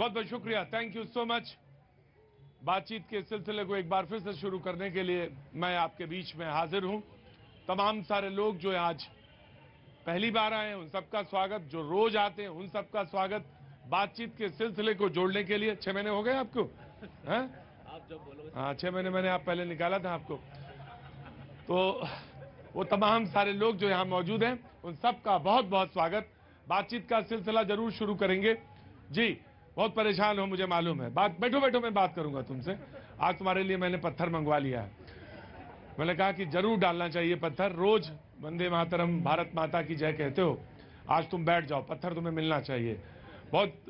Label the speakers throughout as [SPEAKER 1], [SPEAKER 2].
[SPEAKER 1] बहुत बहुत शुक्रिया, थैंक यू सो मच। बातचीत के सिलसिले को एक बार फिर से शुरू करने के लिए मैं आपके बीच में हाजिर हूं। तमाम सारे लोग जो आज पहली बार आए हैं उन सबका स्वागत, जो रोज आते हैं उन सबका स्वागत। बातचीत के सिलसिले को जोड़ने के लिए 6 महीने हो गए आपको, हैं? आप जब बोलो। हाँ, 6 महीने मैंने आप पहले निकाला था आपको। तो वो तमाम सारे लोग जो यहाँ मौजूद हैं उन सबका बहुत बहुत स्वागत। बातचीत का सिलसिला जरूर शुरू करेंगे। जी, बहुत परेशान हो, मुझे मालूम है। बात बैठो बैठो, मैं बात करूंगा तुमसे। आज तुम्हारे लिए मैंने पत्थर मंगवा लिया है। मैंने कहा कि जरूर डालना चाहिए पत्थर। रोज वंदे मातरम, भारत माता की जय कहते हो, आज तुम बैठ जाओ, पत्थर तुम्हें मिलना चाहिए। बहुत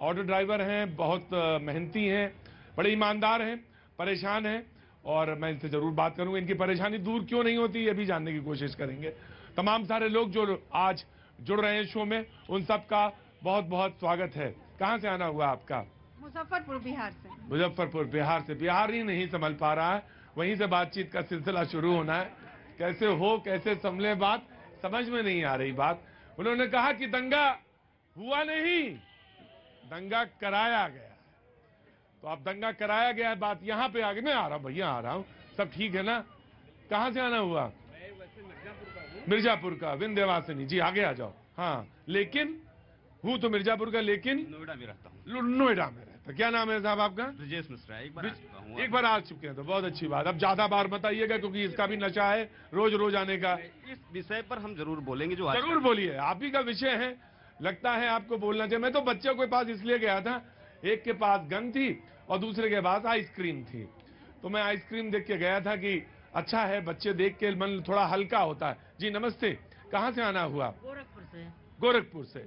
[SPEAKER 1] ऑटो ड्राइवर हैं, बहुत मेहनती हैं, बड़े ईमानदार हैं, परेशान हैं, और मैं इनसे जरूर बात करूंगा। इनकी परेशानी दूर क्यों नहीं होती ये भी जानने की कोशिश करेंगे। तमाम सारे लोग जो आज जुड़ रहे हैं शो में, उन सबका बहुत बहुत स्वागत है। कहाँ से आना हुआ आपका?
[SPEAKER 2] मुजफ्फरपुर, बिहार से।
[SPEAKER 1] मुजफ्फरपुर, बिहार से। बिहार ही नहीं संभल पा रहा है, वहीं से बातचीत का सिलसिला शुरू होना है। कैसे हो, कैसे संभले बात, समझ में नहीं आ रही बात। उन्होंने कहा कि दंगा हुआ नहीं, दंगा कराया गया। तो अब दंगा कराया गया है, बात यहाँ पे आ गई। मैं आ रहा हूँ भैया, आ रहा हूँ, सब ठीक है ना? कहाँ से आना हुआ? मिर्जापुर का, विंध्यवासिनी जी, आगे आ जाओ। हाँ, लेकिन हूँ तो मिर्जापुर का, लेकिन
[SPEAKER 3] नोएडा में रहता हूँ।
[SPEAKER 1] नोएडा में रहता। क्या नाम है साहब आपका?
[SPEAKER 3] ब्रजेश मिश्रा। एक बार आ चुका हूँ।
[SPEAKER 1] एक बार आ चुके हैं तो बहुत अच्छी बात। अब ज्यादा बार बताइएगा क्योंकि इसका भी नशा है रोज रोज आने का।
[SPEAKER 3] इस विषय पर हम जरूर बोलेंगे। जो
[SPEAKER 1] जरूर बोलिए, आप ही का विषय है, लगता है आपको बोलना चाहिए। मैं तो बच्चों के पास इसलिए गया था, एक के पास गन थी और दूसरे के पास आइसक्रीम थी। तो मैं आइसक्रीम देख के गया था कि अच्छा है, बच्चे देख के मन थोड़ा हल्का होता है। जी नमस्ते, कहाँ से आना हुआ?
[SPEAKER 2] गोरखपुर से।
[SPEAKER 1] गोरखपुर से।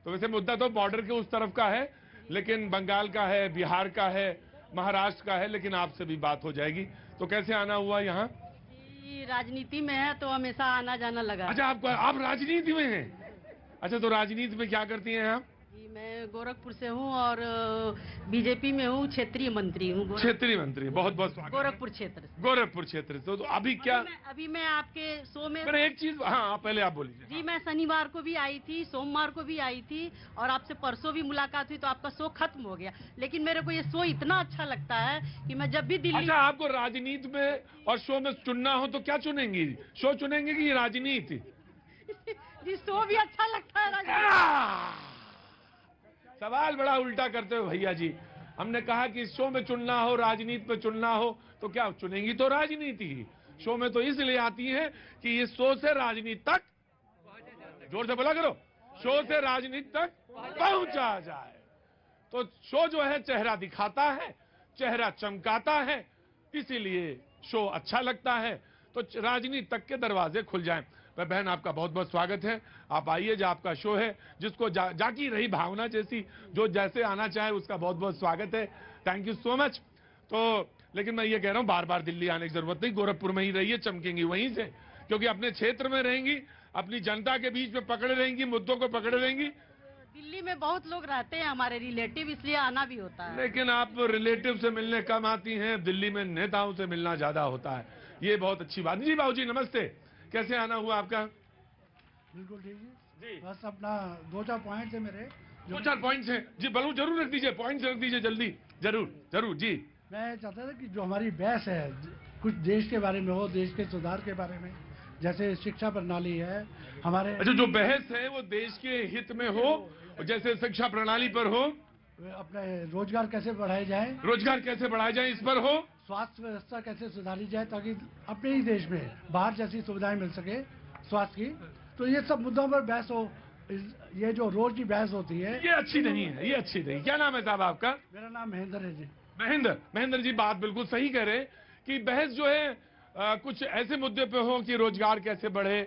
[SPEAKER 1] तो वैसे मुद्दा तो बॉर्डर के उस तरफ का है, लेकिन बंगाल का है, बिहार का है, महाराष्ट्र का है, लेकिन आपसे भी बात हो जाएगी। तो कैसे आना हुआ यहाँ?
[SPEAKER 2] राजनीति में है तो हमेशा आना जाना लगा।
[SPEAKER 1] अच्छा, आप राजनीति में हैं? अच्छा, तो राजनीति में क्या करती हैं आप?
[SPEAKER 2] जी, मैं गोरखपुर से हूँ और बीजेपी में हूँ, क्षेत्रीय मंत्री हूँ।
[SPEAKER 1] क्षेत्रीय मंत्री, बहुत बहुत स्वागत।
[SPEAKER 2] गोरखपुर क्षेत्र से।
[SPEAKER 1] गोरखपुर क्षेत्र से। तो अभी क्या?
[SPEAKER 2] अभी मैं आपके शो में
[SPEAKER 1] एक चीज, हाँ पहले आप बोलिए।
[SPEAKER 2] जी, मैं शनिवार को भी आई थी, सोमवार को भी आई थी, और आपसे परसों भी मुलाकात हुई, तो आपका शो खत्म हो गया। लेकिन मेरे को ये शो इतना अच्छा लगता है कि मैं जब भी दिल्ली।
[SPEAKER 1] अच्छा, आपको राजनीति में और शो में चुनना हो तो क्या चुनेंगी? शो चुनेंगे कि राजनीति?
[SPEAKER 2] जी, शो भी अच्छा लगता है, राजनीति।
[SPEAKER 1] सवाल बड़ा उल्टा करते हो भैया जी। हमने कहा कि शो में चुनना हो, राजनीति में चुनना हो, तो क्या चुनेंगी? तो राजनीति ही। शो में तो इसलिए आती है कि इस शो से राजनीति तक, जोर से बोला करो, शो से राजनीति तक पहुंचा जाए। तो शो जो है चेहरा दिखाता है, चेहरा चमकाता है, इसीलिए शो अच्छा लगता है। तो राजनीति तक के दरवाजे खुल जाएं। बहन, आपका बहुत बहुत स्वागत है। आप आइए, जो आपका शो है, जिसको जाकी रही भावना जैसी, जो जैसे आना चाहे उसका बहुत बहुत स्वागत है। Thank you so much. तो लेकिन मैं ये कह रहा हूँ, बार बार दिल्ली आने की जरूरत नहीं, गोरखपुर में ही रहिए, चमकेंगी वहीं से, क्योंकि अपने क्षेत्र में रहेंगी, अपनी जनता के बीच में पकड़े रहेंगी, मुद्दों को पकड़े रहेंगी।
[SPEAKER 2] दिल्ली में बहुत लोग रहते हैं हमारे रिलेटिव, इसलिए आना भी होता है।
[SPEAKER 1] लेकिन आप रिलेटिव से मिलने कम आती हैं, दिल्ली में नेताओं से मिलना ज्यादा होता है, ये बहुत अच्छी बात। जी बाबू जी नमस्ते, कैसे आना हुआ आपका?
[SPEAKER 4] बिल्कुल ठीक है जी। बस अपना 2-4 पॉइंट है मेरे।
[SPEAKER 1] 2-4 पॉइंट्स हैं जी, बलू जरूर रख दीजिए, पॉइंट्स रख दीजिए जल्दी, जरूर जरूर जी।
[SPEAKER 4] मैं चाहता था कि जो हमारी बहस है कुछ देश के बारे में हो, देश के सुधार के बारे में, जैसे शिक्षा प्रणाली है हमारे।
[SPEAKER 1] अच्छा, जो बहस है वो देश के हित में हो, जैसे शिक्षा प्रणाली पर हो,
[SPEAKER 4] अपने रोजगार कैसे बढ़ाए जाए,
[SPEAKER 1] रोजगार कैसे बढ़ाया जाए इस पर हो,
[SPEAKER 4] स्वास्थ्य व्यवस्था कैसे सुधारी जाए ताकि अपने ही देश में बाहर जैसी सुविधाएं मिल सके स्वास्थ्य की। तो ये सब मुद्दों पर बहस हो। ये जो रोज की बहस होती है
[SPEAKER 1] ये अच्छी नहीं है, ये अच्छी नहीं। क्या नाम है साहब आपका?
[SPEAKER 4] मेरा नाम महेंद्र है जी।
[SPEAKER 1] महेंद्र जी, बात बिल्कुल सही कह रहे हैं कि बहस जो है कुछ ऐसे मुद्दे पे हो कि रोजगार कैसे बढ़े,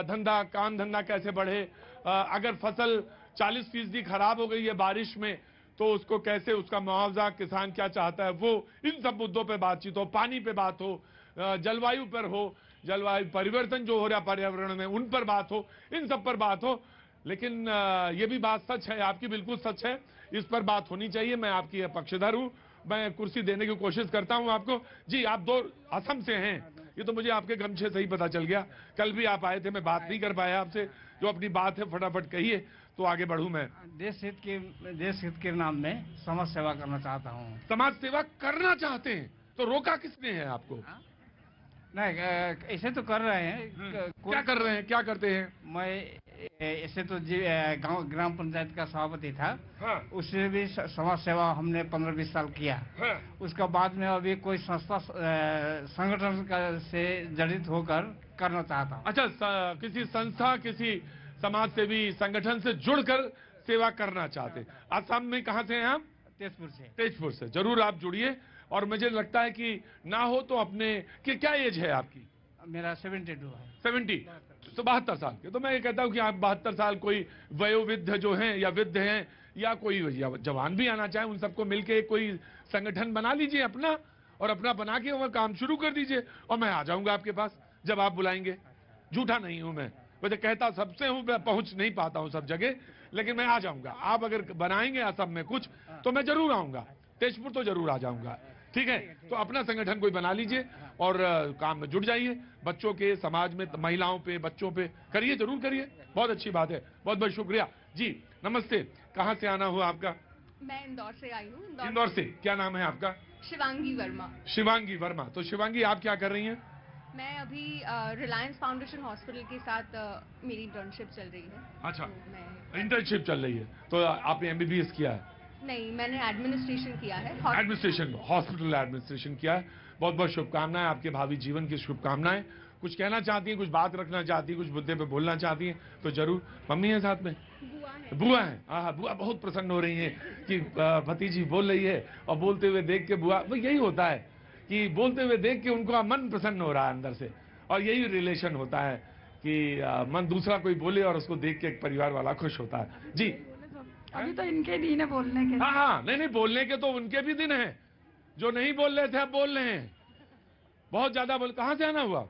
[SPEAKER 1] धंधा काम धंधा कैसे बढ़े, अगर फसल 40% खराब हो गई है बारिश में तो उसको कैसे, उसका मुआवजा किसान क्या चाहता है, वो इन सब मुद्दों पे बातचीत हो, पानी पे बात हो, जलवायु पर हो, जलवायु परिवर्तन जो हो रहा पर्यावरण में उन पर बात हो, इन सब पर बात हो। लेकिन ये भी बात सच है, आपकी बिल्कुल सच है, इस पर बात होनी चाहिए। मैं आपकी पक्षधर हूं, मैं कुर्सी देने की कोशिश करता हूं आपको। जी, आप 2 असम से हैं, ये तो मुझे आपके गमछे से ही पता चल गया। कल भी आप आए थे, मैं बात नहीं कर पाया आपसे, जो अपनी बात है फटाफट कहिए तो आगे बढ़ूं मैं।
[SPEAKER 5] देश हित के नाम में समाज सेवा करना चाहता हूँ।
[SPEAKER 1] समाज सेवा करना चाहते हैं तो रोका किसने है आपको?
[SPEAKER 5] नहीं, ऐसे तो कर रहे हैं।
[SPEAKER 1] क्या कर रहे हैं, क्या करते हैं?
[SPEAKER 5] मैं ऐसे तो गांव ग्राम पंचायत का सभापति था।
[SPEAKER 1] हाँ।
[SPEAKER 5] उससे भी समाज सेवा हमने 15-20 साल किया।
[SPEAKER 1] हाँ।
[SPEAKER 5] उसका बाद में अभी कोई संस्था संगठन से जड़ित होकर करना चाहता हूँ।
[SPEAKER 1] अच्छा, किसी संस्था किसी समाज सेवी संगठन से जुड़कर सेवा करना चाहते हैं। असम में कहाँ से हैं आप?
[SPEAKER 5] तेजपुर से।
[SPEAKER 1] तेजपुर से। जरूर आप जुड़िए। और मुझे लगता है कि ना हो तो अपने कि क्या एज है आपकी?
[SPEAKER 5] मेरा 72 है।
[SPEAKER 1] 70 तो 72 साल के। तो मैं ये कहता हूँ कि आप 72 साल कोई वयोवृद्ध जो हैं या वृद्ध हैं या कोई जवान भी आना चाहे, उन सबको मिलके कोई संगठन बना लीजिए अपना, और अपना बना के वह काम शुरू कर दीजिए और मैं आ जाऊंगा आपके पास जब आप बुलाएंगे। झूठा नहीं हूं मैं, वैसे कहता सबसे हूं, मैं पहुंच नहीं पाता हूं सब जगह, लेकिन मैं आ जाऊंगा। आप अगर बनाएंगे असम में कुछ तो मैं जरूर आऊंगा। तेजपुर तो जरूर आ जाऊंगा। ठीक है, तो अपना संगठन कोई बना लीजिए और काम में जुट जाइए। बच्चों के, समाज में, महिलाओं पे, बच्चों पे करिए, जरूर करिए। बहुत अच्छी बात है, बहुत बहुत शुक्रिया जी। नमस्ते, कहाँ से आना हुआ आपका?
[SPEAKER 6] मैं इंदौर से आई हूँ।
[SPEAKER 1] इंदौर से। क्या नाम है आपका?
[SPEAKER 6] शिवांगी वर्मा।
[SPEAKER 1] शिवांगी वर्मा। तो शिवांगी, आप क्या कर रही हैं?
[SPEAKER 6] मैं अभी रिलायंस फाउंडेशन हॉस्पिटल के साथ मेरी इंटर्नशिप चल रही है।
[SPEAKER 1] अच्छा,
[SPEAKER 6] तो मैं
[SPEAKER 1] इंटर्नशिप चल रही है। तो आपने एमबीबीएस किया है?
[SPEAKER 6] नहीं, मैंने एडमिनिस्ट्रेशन किया है।
[SPEAKER 1] एडमिनिस्ट्रेशन, हॉस्पिटल एडमिनिस्ट्रेशन किया है। बहुत बहुत शुभकामनाएं, आपके भावी जीवन की शुभकामनाएं। कुछ कहना चाहती हैं, कुछ बात रखना चाहती हैं, कुछ मुद्दे पे बोलना चाहती हैं तो जरूर। मम्मी है साथ में?
[SPEAKER 6] बुआ है।
[SPEAKER 1] बुआ है। हाँ, बुआ बहुत प्रसन्न हो रही है कि भतीजी बोल रही है, और बोलते हुए देख के बुआ, वो यही होता है कि बोलते हुए देख के उनका मन प्रसन्न हो रहा है अंदर से, और यही रिलेशन होता है कि मन दूसरा कोई बोले और उसको देख के एक परिवार वाला खुश होता है जी।
[SPEAKER 7] अभी तो इनके दिन है बोलने के।
[SPEAKER 1] हाँ हाँ, नहीं बोलने के तो उनके भी दिन हैं। जो नहीं बोल रहे थे अब बोल रहे हैं, बहुत ज्यादा बोल। कहाँ से आना हुआ?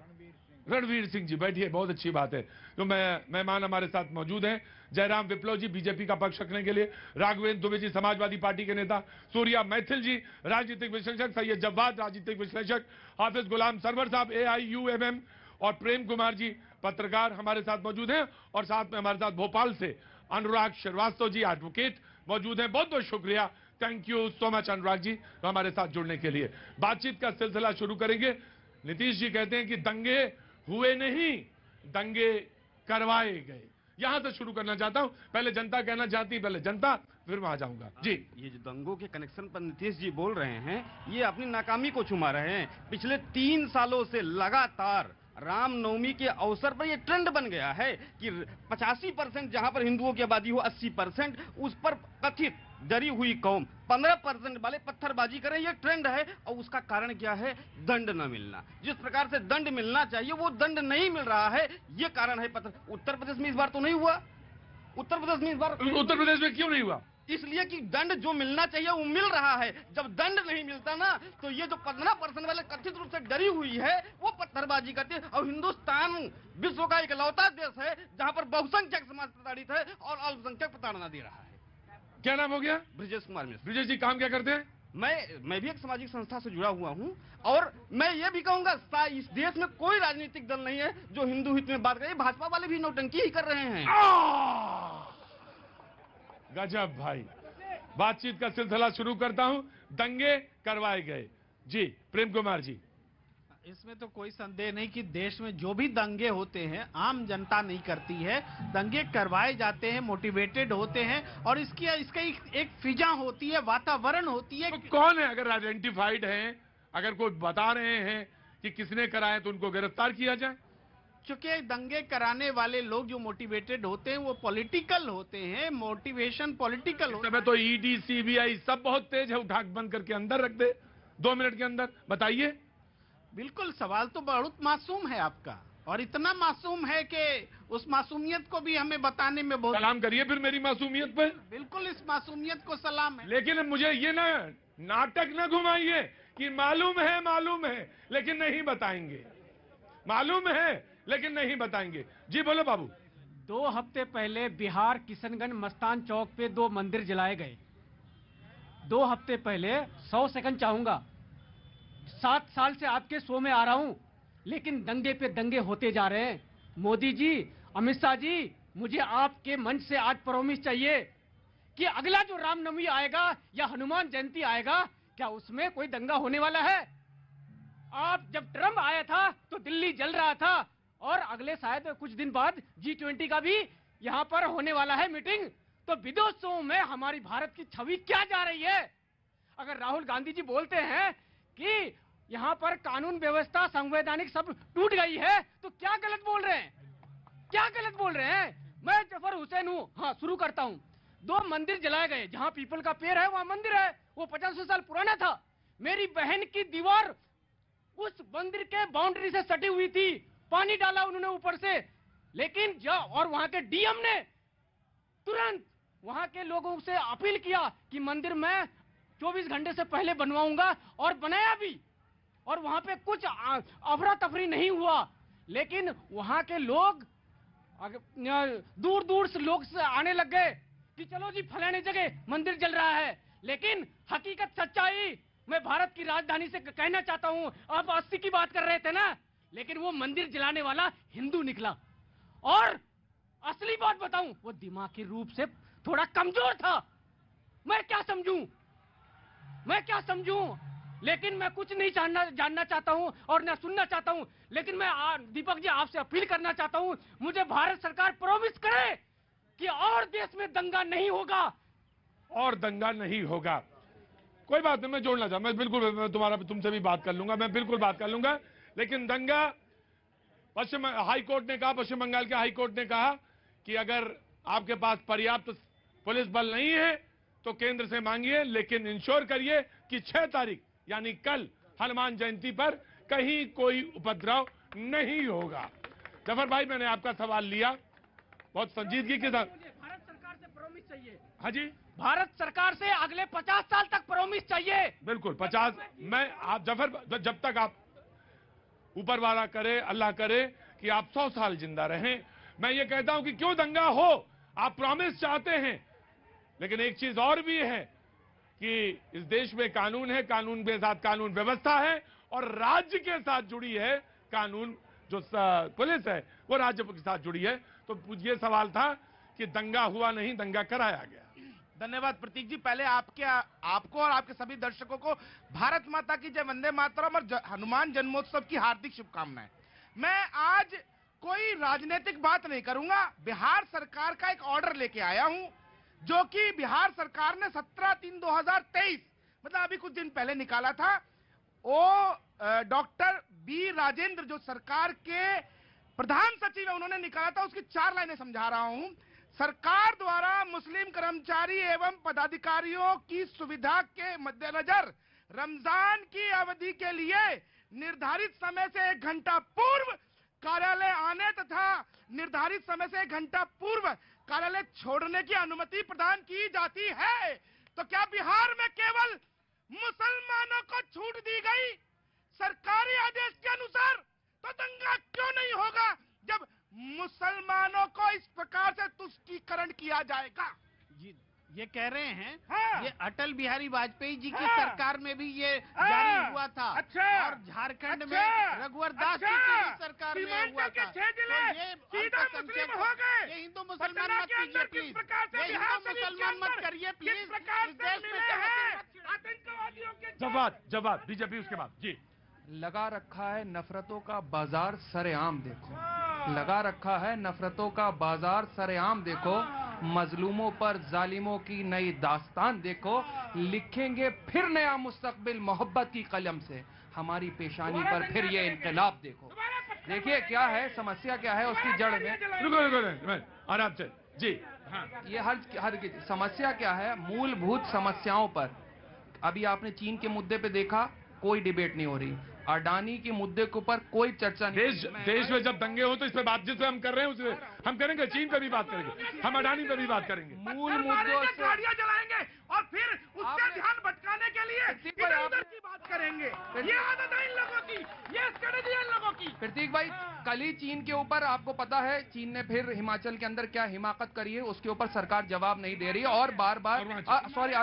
[SPEAKER 1] रणवीर सिंह जी, बैठिए, बहुत अच्छी बात है। तो मेहमान हमारे साथ मौजूद हैं। जयराम विप्लव जी, बीजेपी का पक्ष रखने के लिए। राघवेंद्र दुबे जी, समाजवादी पार्टी के नेता। सूर्या मैथिल जी, राजनीतिक विश्लेषक। सैयद जव्वाद, राजनीतिक विश्लेषक। हाफिज गुलाम सरवर साहब, AIUMM। और प्रेम कुमार जी, पत्रकार, हमारे साथ मौजूद हैं। और साथ में हमारे साथ भोपाल से अनुराग श्रीवास्तव जी, एडवोकेट, मौजूद हैं। बहुत बहुत शुक्रिया, thank you so much Anurag ji हमारे साथ जुड़ने के लिए। बातचीत का सिलसिला शुरू करेंगे। नीतीश जी कहते हैं कि दंगे हुए नहीं, दंगे करवाए गए। यहां से शुरू करना चाहता हूं। पहले जनता कहना चाहती, पहले जनता, फिर मैं आ जाऊंगा जी।
[SPEAKER 3] ये जो दंगों के कनेक्शन पर नीतीश जी बोल रहे हैं, ये अपनी नाकामी को छुमा रहे हैं। पिछले 3 सालों से लगातार रामनवमी के अवसर पर ये ट्रेंड बन गया है कि 85% जहां पर हिंदुओं की आबादी हो, 80% उस पर कथित डरी हुई कौम 15% वाले पत्थरबाजी करें, ये ट्रेंड है। और उसका कारण क्या है? दंड न मिलना। जिस प्रकार से दंड मिलना चाहिए वो दंड नहीं मिल रहा है, ये कारण है। उत्तर प्रदेश में इस बार तो नहीं हुआ। उत्तर प्रदेश में इस बार,
[SPEAKER 1] उत्तर प्रदेश में क्यों नहीं हुआ?
[SPEAKER 3] इसलिए कि दंड जो मिलना चाहिए वो मिल रहा है। जब दंड नहीं मिलता ना, तो ये जो 15% वाले कथित रूप से डरी हुई है वो पत्थरबाजी करती है। और हिंदुस्तान विश्व का इकलौता देश है जहां पर बहुसंख्यक समाज प्रताड़ित है और अल्पसंख्यक प्रताड़ना दे रहा है।
[SPEAKER 1] क्या नाम हो गया?
[SPEAKER 3] ब्रिजेश कुमार मिश्र।
[SPEAKER 1] ब्रिजेश जी, काम क्या करते हैं?
[SPEAKER 3] मैं भी एक सामाजिक संस्था से जुड़ा हुआ हूं, और मैं ये भी कहूंगा इस देश में कोई राजनीतिक दल नहीं है जो हिंदू हित में बात करे। भाजपा वाले भी नौटंकी ही कर रहे हैं।
[SPEAKER 1] गजब भाई। बातचीत का सिलसिला शुरू करता हूं। दंगे करवाए गए जी। प्रेम कुमार जी,
[SPEAKER 8] इसमें तो कोई संदेह नहीं कि देश में जो भी दंगे होते हैं आम जनता नहीं करती है। दंगे करवाए जाते हैं, मोटिवेटेड होते हैं, और इसका एक फिजा होती है, वातावरण होती है।
[SPEAKER 1] तो कौन है? अगर आइडेंटिफाइड हैं, अगर कोई बता रहे हैं कि किसने कराए, तो उनको गिरफ्तार किया जाए।
[SPEAKER 8] क्योंकि दंगे कराने वाले लोग जो मोटिवेटेड होते हैं वो पॉलिटिकल होते हैं। मोटिवेशन पॉलिटिकल होता है।
[SPEAKER 1] तो ED CBI सब बहुत तेज है, उठा बंद करके अंदर रख दे 2 मिनट के अंदर। बताइए।
[SPEAKER 8] बिल्कुल, सवाल तो बहुत मासूम है आपका, और इतना मासूम है कि उस मासूमियत को भी हमें बताने में बहुत।
[SPEAKER 1] सलाम करिए फिर मेरी मासूमियत पे।
[SPEAKER 8] बिल्कुल, इस मासूमियत को सलाम है।
[SPEAKER 1] लेकिन मुझे ये ना नाटक ना घुमाइए कि मालूम है लेकिन नहीं बताएंगे। मालूम है लेकिन नहीं बताएंगे। जी बोलो बाबू।
[SPEAKER 9] 2 हफ्ते पहले बिहार किशनगंज मस्तान चौक पे 2 मंदिर जलाए गए। 2 हफ्ते पहले, 100 सेकंड चाहूंगा। 7 साल से आपके शो में आ रहा हूं, लेकिन दंगे पे दंगे होते जा रहे हैं। मोदी जी, अमित शाह जी, मुझे आपके मंच से आज प्रॉमिस चाहिए कि अगला जो रामनवमी आएगा या हनुमान जयंती आएगा, क्या उसमें कोई दंगा होने वाला है? आप जब ट्रम्प आया था तो दिल्ली जल रहा था, और अगले शायद कुछ दिन बाद G20 का भी यहां पर होने वाला है मीटिंग। तो विदेशों में हमारी भारत की छवि क्या जा रही है? अगर राहुल गांधी जी बोलते हैं कि यहां पर कानून व्यवस्था संवैधानिक सब टूट गई है, तो क्या गलत बोल रहे हैं? क्या गलत बोल रहे हैं? मैं जफर हुसैन हूं। हाँ, शुरू करता हूं। 2 मंदिर जलाए गए। जहां पीपल का पेड़ है वहां मंदिर है, वो 50 साल पुराना था। मेरी बहन की दीवार उस मंदिर के बाउंड्री से सटी हुई थी, पानी डाला उन्होंने ऊपर से, लेकिन और वहां के डीएम ने तुरंत वहां के लोगों से अपील किया कि मंदिर मैं 24 घंटे से पहले बनवाऊंगा, और बनाया भी, और वहां पे कुछ अफरा तफरी नहीं हुआ। लेकिन वहां के लोग दूर दूर से लोग आने लग गए कि चलो जी फलाने जगह मंदिर जल रहा है। लेकिन हकीकत सच्चाई मैं भारत की राजधानी से कहना चाहता हूं, आप 80 की बात कर रहे थे ना, लेकिन वो मंदिर जलाने वाला हिंदू निकला। और असली बात बताऊं, वो दिमागी रूप से थोड़ा कमजोर था। मैं क्या समझूं? लेकिन मैं कुछ नहीं जानना चाहता हूं और न सुनना चाहता हूं। लेकिन मैं दीपक जी आपसे अपील करना चाहता हूं, मुझे भारत सरकार प्रॉमिस करे कि और देश में दंगा नहीं होगा।
[SPEAKER 1] और दंगा नहीं होगा, कोई बात नहीं, मैं जोड़ना चाहता, मैं बिल्कुल तुमसे भी बात कर लूंगा, मैं बिल्कुल बात कर लूंगा। लेकिन दंगा, पश्चिम बंगाल के हाई कोर्ट ने कहा कि अगर आपके पास पर्याप्त पुलिस बल नहीं है तो केंद्र से मांगिए, लेकिन इंश्योर करिए कि 6 तारीख यानी कल हनुमान जयंती पर कहीं कोई उपद्रव नहीं होगा। जफर भाई, मैंने आपका सवाल लिया बहुत संजीदगी के साथ।
[SPEAKER 9] भारत सरकार से प्रॉमिस चाहिए।
[SPEAKER 1] हाँ जी,
[SPEAKER 9] भारत सरकार से अगले 50 साल तक प्रॉमिस चाहिए।
[SPEAKER 1] बिल्कुल 50। मैं आप जफर, जब तक आप ऊपर वाला करे, अल्लाह करे कि आप 100 साल जिंदा रहें। मैं ये कहता हूं कि क्यों दंगा हो, आप प्रॉमिस चाहते हैं, लेकिन एक चीज और भी है कि इस देश में कानून है, कानून के साथ कानून व्यवस्था है, और राज्य के साथ जुड़ी है कानून, जो पुलिस है वो राज्य के साथ जुड़ी है। तो ये सवाल था कि दंगा हुआ नहीं, दंगा कराया गया।
[SPEAKER 8] धन्यवाद प्रतीक जी। पहले आपको और आपके सभी दर्शकों को भारत माता की जय, वंदे मातरम और हनुमान जन्मोत्सव की हार्दिक शुभकामनाएं। मैं आज कोई राजनीतिक बात नहीं करूंगा। बिहार सरकार का एक ऑर्डर लेके आया हूं, जो कि बिहार सरकार ने 17/3/2023 मतलब अभी कुछ दिन पहले निकाला था। वो डॉक्टर बी राजेंद्र, जो सरकार के प्रधान सचिव है, उन्होंने निकाला था। उसकी 4 लाइनें समझा रहा हूं। सरकार द्वारा मुस्लिम कर्मचारी एवं पदाधिकारियों की सुविधा के मद्देनजर रमजान की अवधि के लिए निर्धारित समय से 1 घंटा पूर्व कार्यालय आने तथा निर्धारित समय से 1 घंटा पूर्व कार्यालय छोड़ने की अनुमति प्रदान की जाती है। तो क्या बिहार में केवल मुसलमानों को छूट दी गई सरकारी आदेश के अनुसार? तो दंगा क्यों नहीं होगा जब मुसलमानों को इस प्रकार से तुष्टीकरण किया जाएगा?
[SPEAKER 10] जी, ये कह रहे हैं
[SPEAKER 8] हाँ।
[SPEAKER 10] ये अटल बिहारी वाजपेयी जी की
[SPEAKER 8] हाँ।
[SPEAKER 10] सरकार में भी ये
[SPEAKER 8] हाँ।
[SPEAKER 10] जारी हुआ था।
[SPEAKER 8] अच्छा।
[SPEAKER 10] और झारखंड
[SPEAKER 8] अच्छा।
[SPEAKER 10] में रघुवर दास जी की सरकार में हुआ था।
[SPEAKER 8] सीधा मुस्लिम हो गए।
[SPEAKER 10] ये हिंदू मुसलमान मत कीजिए प्लीज, ये हिंदू मुसलमान मत करिए प्लीज। इस देश में
[SPEAKER 8] आतंकवादियों के
[SPEAKER 1] जवाब बीजेपी उसके बाद जी।
[SPEAKER 11] लगा रखा है नफरतों का बाजार सरेआम देखो, लगा रखा है नफरतों का बाजार सरेआम देखो, मजलूमों पर जालिमों की नई दास्तान देखो, लिखेंगे फिर नया मुस्तकबिल मोहब्बत की कलम से, हमारी पेशानी पर फिर ये इनकलाब देखो। देखिए क्या है समस्या, क्या है उसकी जड़ में।
[SPEAKER 1] रुको आराम से जी।
[SPEAKER 11] हाँ, ये हर समस्या क्या है, मूलभूत समस्याओं पर। अभी आपने चीन के मुद्दे पे देखा, कोई डिबेट नहीं हो रही। अडानी के मुद्दे के ऊपर कोई चर्चा नहीं।
[SPEAKER 1] देश में जब दंगे हो तो इस पे बात जिससे हम कर रहे हैं उससे हम करेंगे, चीन पे भी बात करेंगे, हम अडानी पे भी बात करेंगे।
[SPEAKER 11] मूल मुद्दों से
[SPEAKER 8] गाड़ियां जलाएंगे और फिर उसका ध्यान भटकाने के लिए इधर-उधर की बात करेंगे। ये आदत है इन लोगों की, ये स्ट्रेटजी है इन लोगों की।
[SPEAKER 11] प्रतीक भाई, कल ही चीन के ऊपर आपको पता है, चीन ने फिर हिमाचल के अंदर क्या हिमाकत करी है, उसके ऊपर सरकार जवाब नहीं दे रही है। और बार बार सॉरी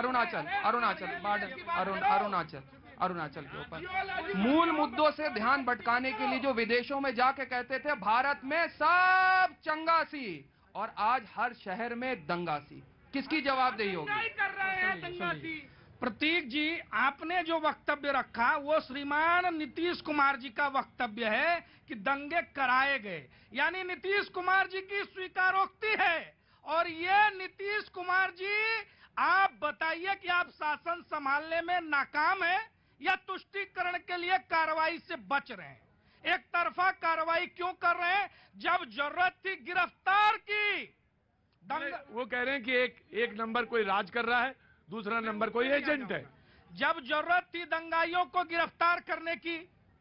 [SPEAKER 11] अरुणाचल के ऊपर मूल मुद्दों से ध्यान भटकाने के लिए जो विदेशों में जाके कहते थे भारत में सब चंगा सी, और आज हर शहर में दंगासी। किसकी जवाबदेही होगी?
[SPEAKER 10] कर रहे हैं दंगासी। प्रतीक जी, आपने जो वक्तव्य रखा वो श्रीमान नीतीश कुमार जी का वक्तव्य है कि दंगे कराए गए, यानी नीतीश कुमार जी की स्वीकारोक्ति है। और ये नीतीश कुमार जी, आप बताइए कि आप शासन संभालने में नाकाम है या तुष्टीकरण के लिए कार्रवाई से बच रहे हैं? एक तरफा कार्रवाई क्यों कर रहे हैं? जब जरूरत थी गिरफ्तार की।
[SPEAKER 1] वो कह रहे हैं कि एक नंबर कोई राज कर रहा है, दूसरा नंबर कोई एजेंट है।
[SPEAKER 10] जब जरूरत थी दंगाइयों को गिरफ्तार करने की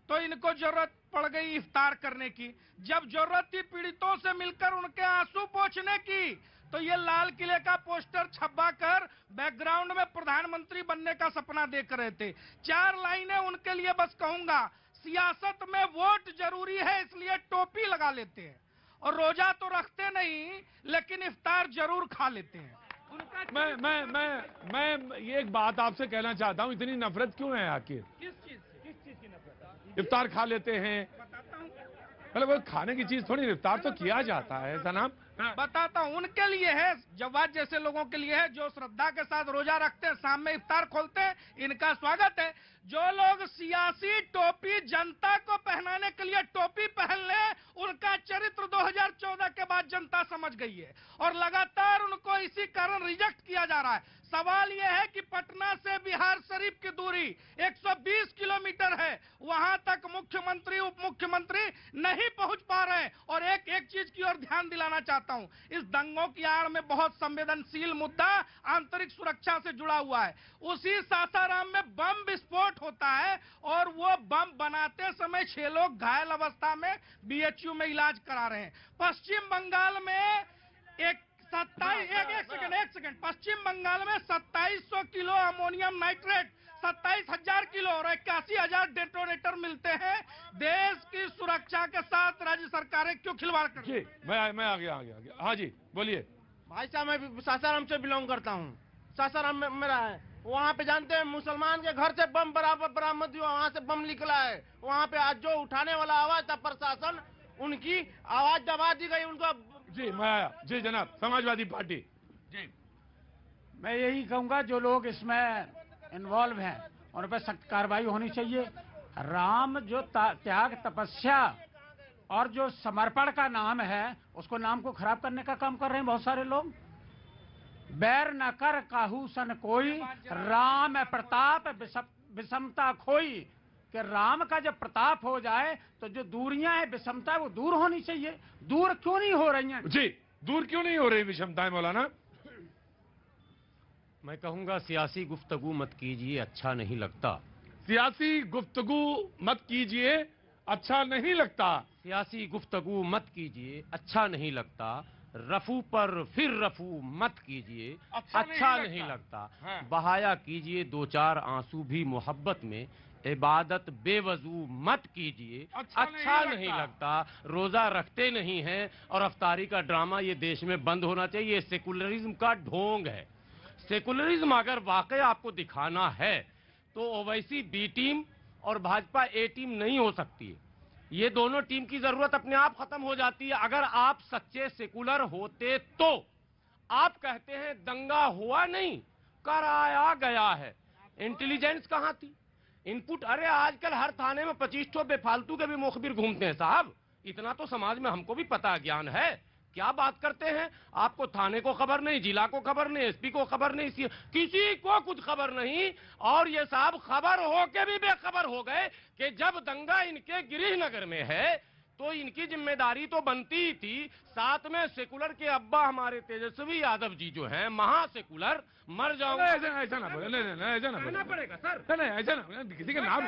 [SPEAKER 10] तो इनको जरूरत पड़ गई इफ्तार करने की। जब जरूरत थी पीड़ितों से मिलकर उनके आंसू पोंछने की तो ये लाल किले का पोस्टर छपा कर बैकग्राउंड में प्रधानमंत्री बनने का सपना देख रहे थे। 4 लाइनें उनके लिए बस कहूंगा, सियासत में वोट जरूरी है इसलिए टोपी लगा लेते हैं और रोजा तो रखते नहीं लेकिन इफ्तार जरूर खा लेते हैं।
[SPEAKER 1] मैं ये एक बात आपसे कहना चाहता हूँ, इतनी नफरत क्यों है आखिर?
[SPEAKER 10] किस चीज की नफरत?
[SPEAKER 1] इफ्तार खा लेते हैं,
[SPEAKER 10] बताता हूँ।
[SPEAKER 1] मतलब वो खाने की चीज थोड़ी, इफ्तार तो किया जाता है जनाब।
[SPEAKER 10] बताता हूँ, उनके लिए है, जवाब जैसे लोगों के लिए है जो श्रद्धा के साथ रोजा रखते हैं, शाम में इफ्तार खोलते हैं, इनका स्वागत है। जो लोग सियासी टोपी जनता को पहनाने के लिए टोपी पहन ले, उनका चरित्र 2014 के बाद जनता समझ गई है और लगातार उनको इसी कारण रिजेक्ट किया जा रहा है। सवाल यह है कि पटना से बिहार शरीफ की दूरी 120 किलोमीटर है, वहां तक मुख्यमंत्री उप मुख्यमंत्री नहीं पहुंच पा रहे हैं। और एक चीज की ओर ध्यान दिलाना चाहता हूं, इस दंगों की आड़ में बहुत संवेदनशील मुद्दा आंतरिक सुरक्षा से जुड़ा हुआ है। उसी सासाराम में बम विस्फोट होता है और वो बम बनाते समय 6 लोग घायल अवस्था में बीएचयू में इलाज करा रहे हैं। पश्चिम बंगाल में एक सेकंड, पश्चिम बंगाल में 2700 किलो अमोनियम नाइट्रेट, 27,000 किलो और 81,000 डेटोनेटर मिलते हैं। देश की सुरक्षा के साथ राज्य सरकारें क्यों खिलवाड़ कर रही हैं?
[SPEAKER 1] मैं आ गया। हाँ जी बोलिए।
[SPEAKER 12] भाई साहब, मैं सासाराम से बिलोंग करता हूँ। सासाराम में मेरा है, वहाँ पे जानते हैं मुसलमान के घर से बम बरामद हुआ, वहाँ से बम निकला है। वहाँ पे आज जो उठाने वाला आवाज था प्रशासन, उनकी आवाज दबा दी गई। उनको
[SPEAKER 1] जी मैं आया। जी जनाब, समाजवादी पार्टी। जी
[SPEAKER 5] मैं यही कहूंगा जो लोग इसमें इन्वॉल्व हैं उन पर सख्त कार्रवाई होनी चाहिए। राम जो त्याग तपस्या और जो समर्पण का नाम है, उसको नाम को खराब करने का काम कर रहे हैं बहुत सारे लोग। बैर न कर काहू सन कोई, राम प्रताप विषमता खोई। कि राम का जब प्रताप हो जाए तो जो दूरियां हैं, विषमता, वो दूर होनी चाहिए। दूर क्यों नहीं हो रही हैं?
[SPEAKER 1] जी, दूर क्यों नहीं हो रही विषमताएं मौलाना?
[SPEAKER 13] मैं कहूंगा सियासी गुफ्तगू मत कीजिए, अच्छा नहीं लगता।
[SPEAKER 1] सियासी गुफ्तगू मत कीजिए, अच्छा नहीं लगता।
[SPEAKER 13] सियासी गुफ्तगू मत कीजिए, अच्छा नहीं लगता। रफू पर फिर रफू मत कीजिए, अच्छा नहीं लगता।
[SPEAKER 1] हाँ।
[SPEAKER 13] बहाया कीजिए 2-4 आंसू भी मोहब्बत में, इबादत बेवजू मत कीजिए, अच्छा नहीं लगता। रोजा रखते नहीं हैं और अफ्तारी का ड्रामा ये देश में बंद होना चाहिए। सेकुलरिज्म का ढोंग है। सेकुलरिज्म अगर वाकई आपको दिखाना है तो ओवैसी बी टीम और भाजपा ए टीम नहीं हो सकती है। ये दोनों टीम की जरूरत अपने आप खत्म हो जाती है। अगर आप सच्चे सेकुलर होते तो आप कहते हैं दंगा हुआ नहीं, कराया गया है। इंटेलिजेंस कहां थी? इनपुट? अरे आजकल हर थाने में 25 ठो बेफालतू के भी मुखबिर घूमते हैं साहब। इतना तो समाज में हमको भी पता ज्ञान है। क्या बात करते हैं? आपको थाने को खबर नहीं, जिला को खबर नहीं, एसपी को खबर नहीं, किसी को कुछ खबर नहीं। और ये साहब खबर होके भी बेखबर हो गए कि जब दंगा इनके गिरिनगर में है तो इनकी जिम्मेदारी तो बनती ही थी। साथ में सेकुलर के अब्बा हमारे तेजस्वी यादव जी जो हैं, महासेकुलर, मर जाओ।
[SPEAKER 1] ऐसा ना बोले, नहीं ऐसा ना बोले
[SPEAKER 13] पड़ेगा सर।
[SPEAKER 1] नहीं ऐसा ना, किसी का नाम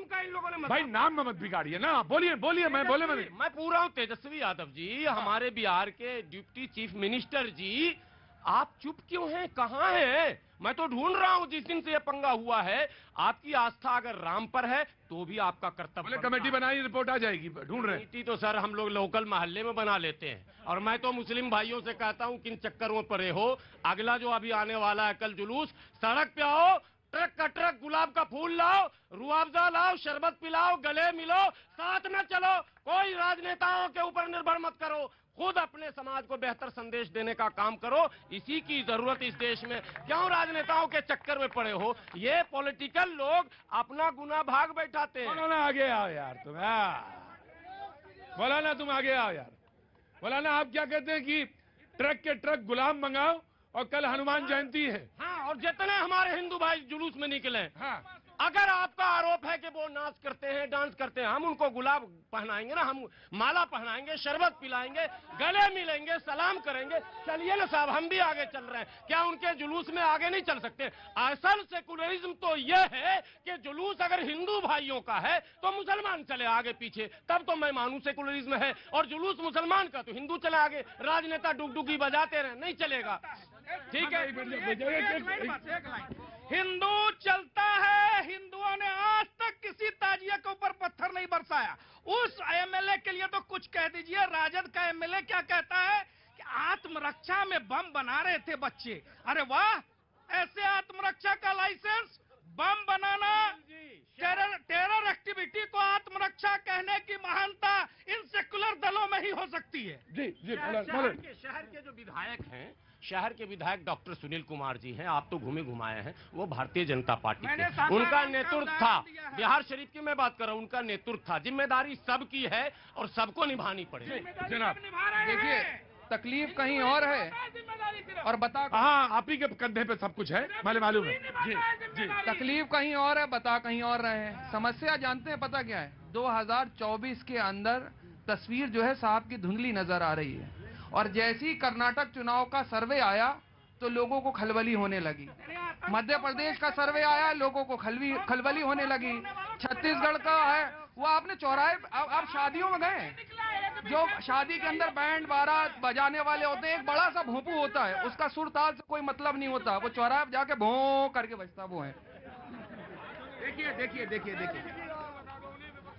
[SPEAKER 13] का इन लोगों ने
[SPEAKER 1] भाई नाम मत बिगाड़िए ना। बोलिए
[SPEAKER 13] मैं पूरा हूँ तेजस्वी यादव जी, हमारे बिहार के डिप्टी चीफ मिनिस्टर जी। आप चुप क्यों हैं? कहाँ हैं? मैं तो ढूंढ रहा हूँ जिस दिन से ये पंगा हुआ है। आपकी आस्था अगर राम पर है तो भी आपका कर्तव्य।
[SPEAKER 1] कमेटी बनाई, रिपोर्ट आ जाएगी। ढूंढ रहे हैं।
[SPEAKER 13] कमेटी तो सर हम लोग लोकल मोहल्ले में बना लेते हैं। और मैं तो मुस्लिम भाइयों से कहता हूँ किन चक्करों पर हो। अगला जो अभी आने वाला है कल जुलूस, सड़क पे आओ, ट्रक का ट्रक गुलाब का फूल लाओ, रुआवजा लाओ, शरबत पिलाओ, गले मिलो, साथ में चलो। कोई राजनेताओं के ऊपर निर्भर मत करो, खुद अपने समाज को बेहतर संदेश देने का काम करो। इसी की जरूरत इस देश में। क्यों राजनेताओं के चक्कर में पड़े हो? ये पॉलिटिकल लोग अपना गुना भाग बैठाते हैं।
[SPEAKER 1] मौलाना आगे आओ यार तुम, मौलाना तुम आगे आओ यार। मौलाना आप क्या कहते हैं कि ट्रक के ट्रक गुलाब मंगाओ और कल हनुमान जयंती है।
[SPEAKER 13] हाँ, और जितने हमारे हिंदू भाई जुलूस में निकले, हाँ, अगर आपका आरोप है कि वो नाच करते हैं, डांस करते हैं, हम उनको गुलाब पहनाएंगे ना, हम माला पहनाएंगे, शरबत पिलाएंगे, गले मिलेंगे, सलाम करेंगे। चलिए ना साहब, हम भी आगे चल रहे हैं। क्या उनके जुलूस में आगे नहीं चल सकते? असल सेकुलरिज्म तो यह है कि जुलूस अगर हिंदू भाइयों का है तो मुसलमान चले आगे पीछे, तब तो मैं मानूं सेकुलरिज्म है। और जुलूस मुसलमान का तो हिंदू चले आगे, राजनेता डुगडुगी बजाते रहे, नहीं चलेगा। ठीक है,
[SPEAKER 10] हिंदू चलता है। हिंदुओं ने आज तक किसी ताजिया के ऊपर पत्थर नहीं बरसाया। उस एमएलए के लिए तो कुछ कह दीजिए। राजद का एमएलए क्या कहता है कि आत्मरक्षा में बम बना रहे थे बच्चे। अरे वाह, ऐसे आत्मरक्षा का लाइसेंस, बम बनाना, टेरर एक्टिविटी को आत्मरक्षा कहने की महानता इन सेकुलर दलों में ही हो सकती है।
[SPEAKER 1] जी जी।
[SPEAKER 13] शहर के जो विधायक हैं, शहर के विधायक डॉक्टर सुनील कुमार जी हैं, आप तो घूमे घुमाए हैं, वो भारतीय जनता पार्टी के, उनका नेतृत्व था। बिहार शरीफ की मैं बात कर रहा हूँ, उनका नेतृत्व था। जिम्मेदारी सबकी है और सबको निभानी पड़ेगी।
[SPEAKER 1] जनाब
[SPEAKER 11] देखिए, तकलीफ कहीं और है और बता,
[SPEAKER 1] हाँ, आप ही के कंधे पे सब कुछ है, मुझे मालूम है। जी जी।
[SPEAKER 11] तकलीफ कहीं और है, बता कहीं और रहे हैं। समस्या जानते हैं पता क्या है? 2024 के अंदर तस्वीर जो है साहब की धुंधली नजर आ रही है। और जैसे ही कर्नाटक चुनाव का सर्वे आया तो लोगों को खलबली होने लगी। मध्य प्रदेश का सर्वे आया, लोगों को खलबली होने लगी। छत्तीसगढ़ का है, वो आपने चौराहे, आप शादियों में गए, जो शादी के अंदर बैंड बारात बजाने वाले होते हैं, एक बड़ा सा भोंपू होता है, उसका सुर ताल से कोई मतलब नहीं होता, वो चौराहे पे जाके भों करके बजता वो है।
[SPEAKER 10] देखिए,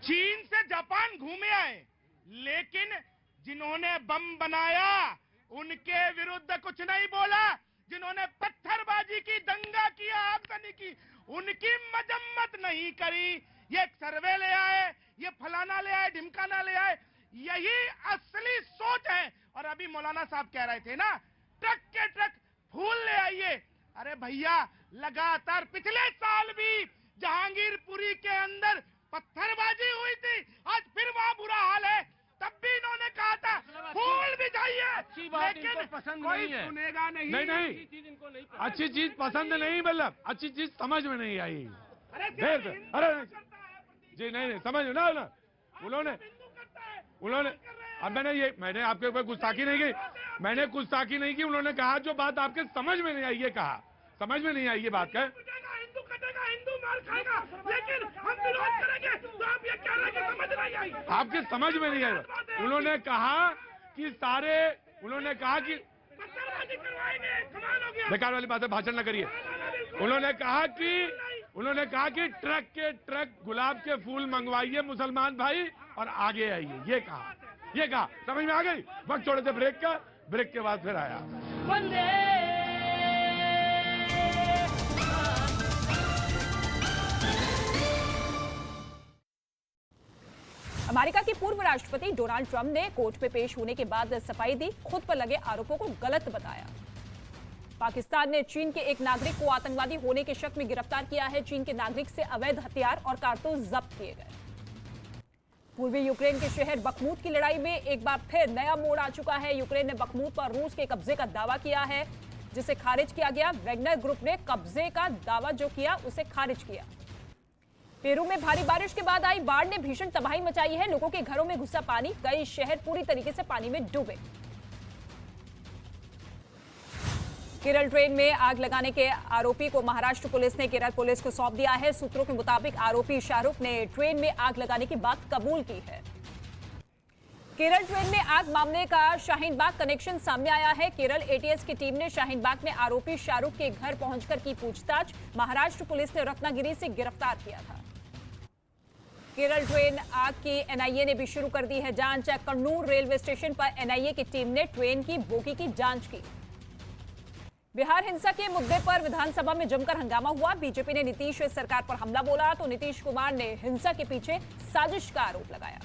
[SPEAKER 10] चीन से जापान घूमे आए, लेकिन जिन्होंने बम बनाया उनके विरुद्ध कुछ नहीं बोला। जिन्होंने पत्थरबाजी की, दंगा किया, आगजनी की, उनकी मजम्मत नहीं करी। ये सर्वे ले आए, ये फलाना ले आए, ढिमकाना ले आए, यही असली सोच है। और अभी मौलाना साहब कह रहे थे ना, ट्रक के ट्रक फूल ले आइए। अरे भैया, लगातार पिछले साल भी जहांगीरपुरी के अंदर पत्थरबाजी हुई थी, आज फिर वहां बुरा हाल है। तब भी इन्होंने कहा था फूल भी चाहिए,
[SPEAKER 13] अच्छी बात इनको पसंद नहीं है।
[SPEAKER 10] सुनेगा नहीं।
[SPEAKER 1] अच्छी चीज पसंद नहीं, मतलब अच्छी चीज समझ में नहीं आई। अरे जी, नहीं समझ ना, उन्होंने अब मैंने आपके ऊपर गुस्ताखी नहीं की, मैंने गुस्ताखी नहीं की। उन्होंने कहा जो बात आपके समझ में नहीं आई, ये कहा समझ में नहीं आई ये बात का।
[SPEAKER 10] हिंदू कटेगा, हिंदू मार खाएगा, लेकिन हम विरोध करेंगे तो आप ये कह रहे हैं कि समझ नहीं आई।
[SPEAKER 1] आपके समझ में नहीं आया। उन्होंने कहा कि बेकार वाली बातें भाषण न करिए। उन्होंने कहा कि ट्रक के ट्रक गुलाब के फूल मंगवाइए मुसलमान भाई और आगे आइए, ये कहा। समझ में आ गई? वक्त छोड़े थे ब्रेक का, ब्रेक के बाद फिर आया।
[SPEAKER 14] अमेरिका के पूर्व राष्ट्रपति डोनाल्ड ट्रंप ने कोर्ट में पेश होने के बाद सफाई दी, खुद पर लगे आरोपों को गलत बताया। पाकिस्तान ने चीन के एक नागरिक को आतंकवादी होने के शक में गिरफ्तार किया है। चीन के नागरिक से अवैध हथियार और कारतूस जब्त किए गए। पूर्वी यूक्रेन के शहर बखमूत की लड़ाई में एक बार फिर नया मोड़ आ चुका है। यूक्रेन ने बखमूत पर रूस के कब्जे का दावा किया है, जिसे खारिज किया गया। वैगनर ग्रुप ने कब्जे का दावा जो किया उसे खारिज किया। पेरू में भारी बारिश के बाद आई बाढ़ ने भीषण तबाही मचाई है। लोगों के घरों में घुसा पानी, कई शहर पूरी तरीके से पानी में डूबे। केरल ट्रेन में आग लगाने के आरोपी को महाराष्ट्र पुलिस ने केरल पुलिस को सौंप दिया है। सूत्रों के मुताबिक आरोपी शाहरुख ने ट्रेन में आग लगाने की बात कबूल की है। केरल ट्रेन में आग मामले का शाहीन बाग कनेक्शन सामने आया है। केरल एटीएस की टीम ने शाहीन बाग में आरोपी शाहरुख के घर पहुंचकर की पूछताछ। महाराष्ट्र पुलिस ने रत्नागिरी से गिरफ्तार किया था। केरल ट्रेन आग की एनआईए ने भी शुरू कर दी है जांच। कन्नूर रेलवे स्टेशन पर एनआईए की टीम ने ट्रेन की बोगी की जांच की। बिहार हिंसा के मुद्दे पर विधानसभा में जमकर हंगामा हुआ। बीजेपी ने नीतीश सरकार पर हमला बोला तो नीतीश कुमार ने हिंसा के पीछे साजिश का आरोप लगाया।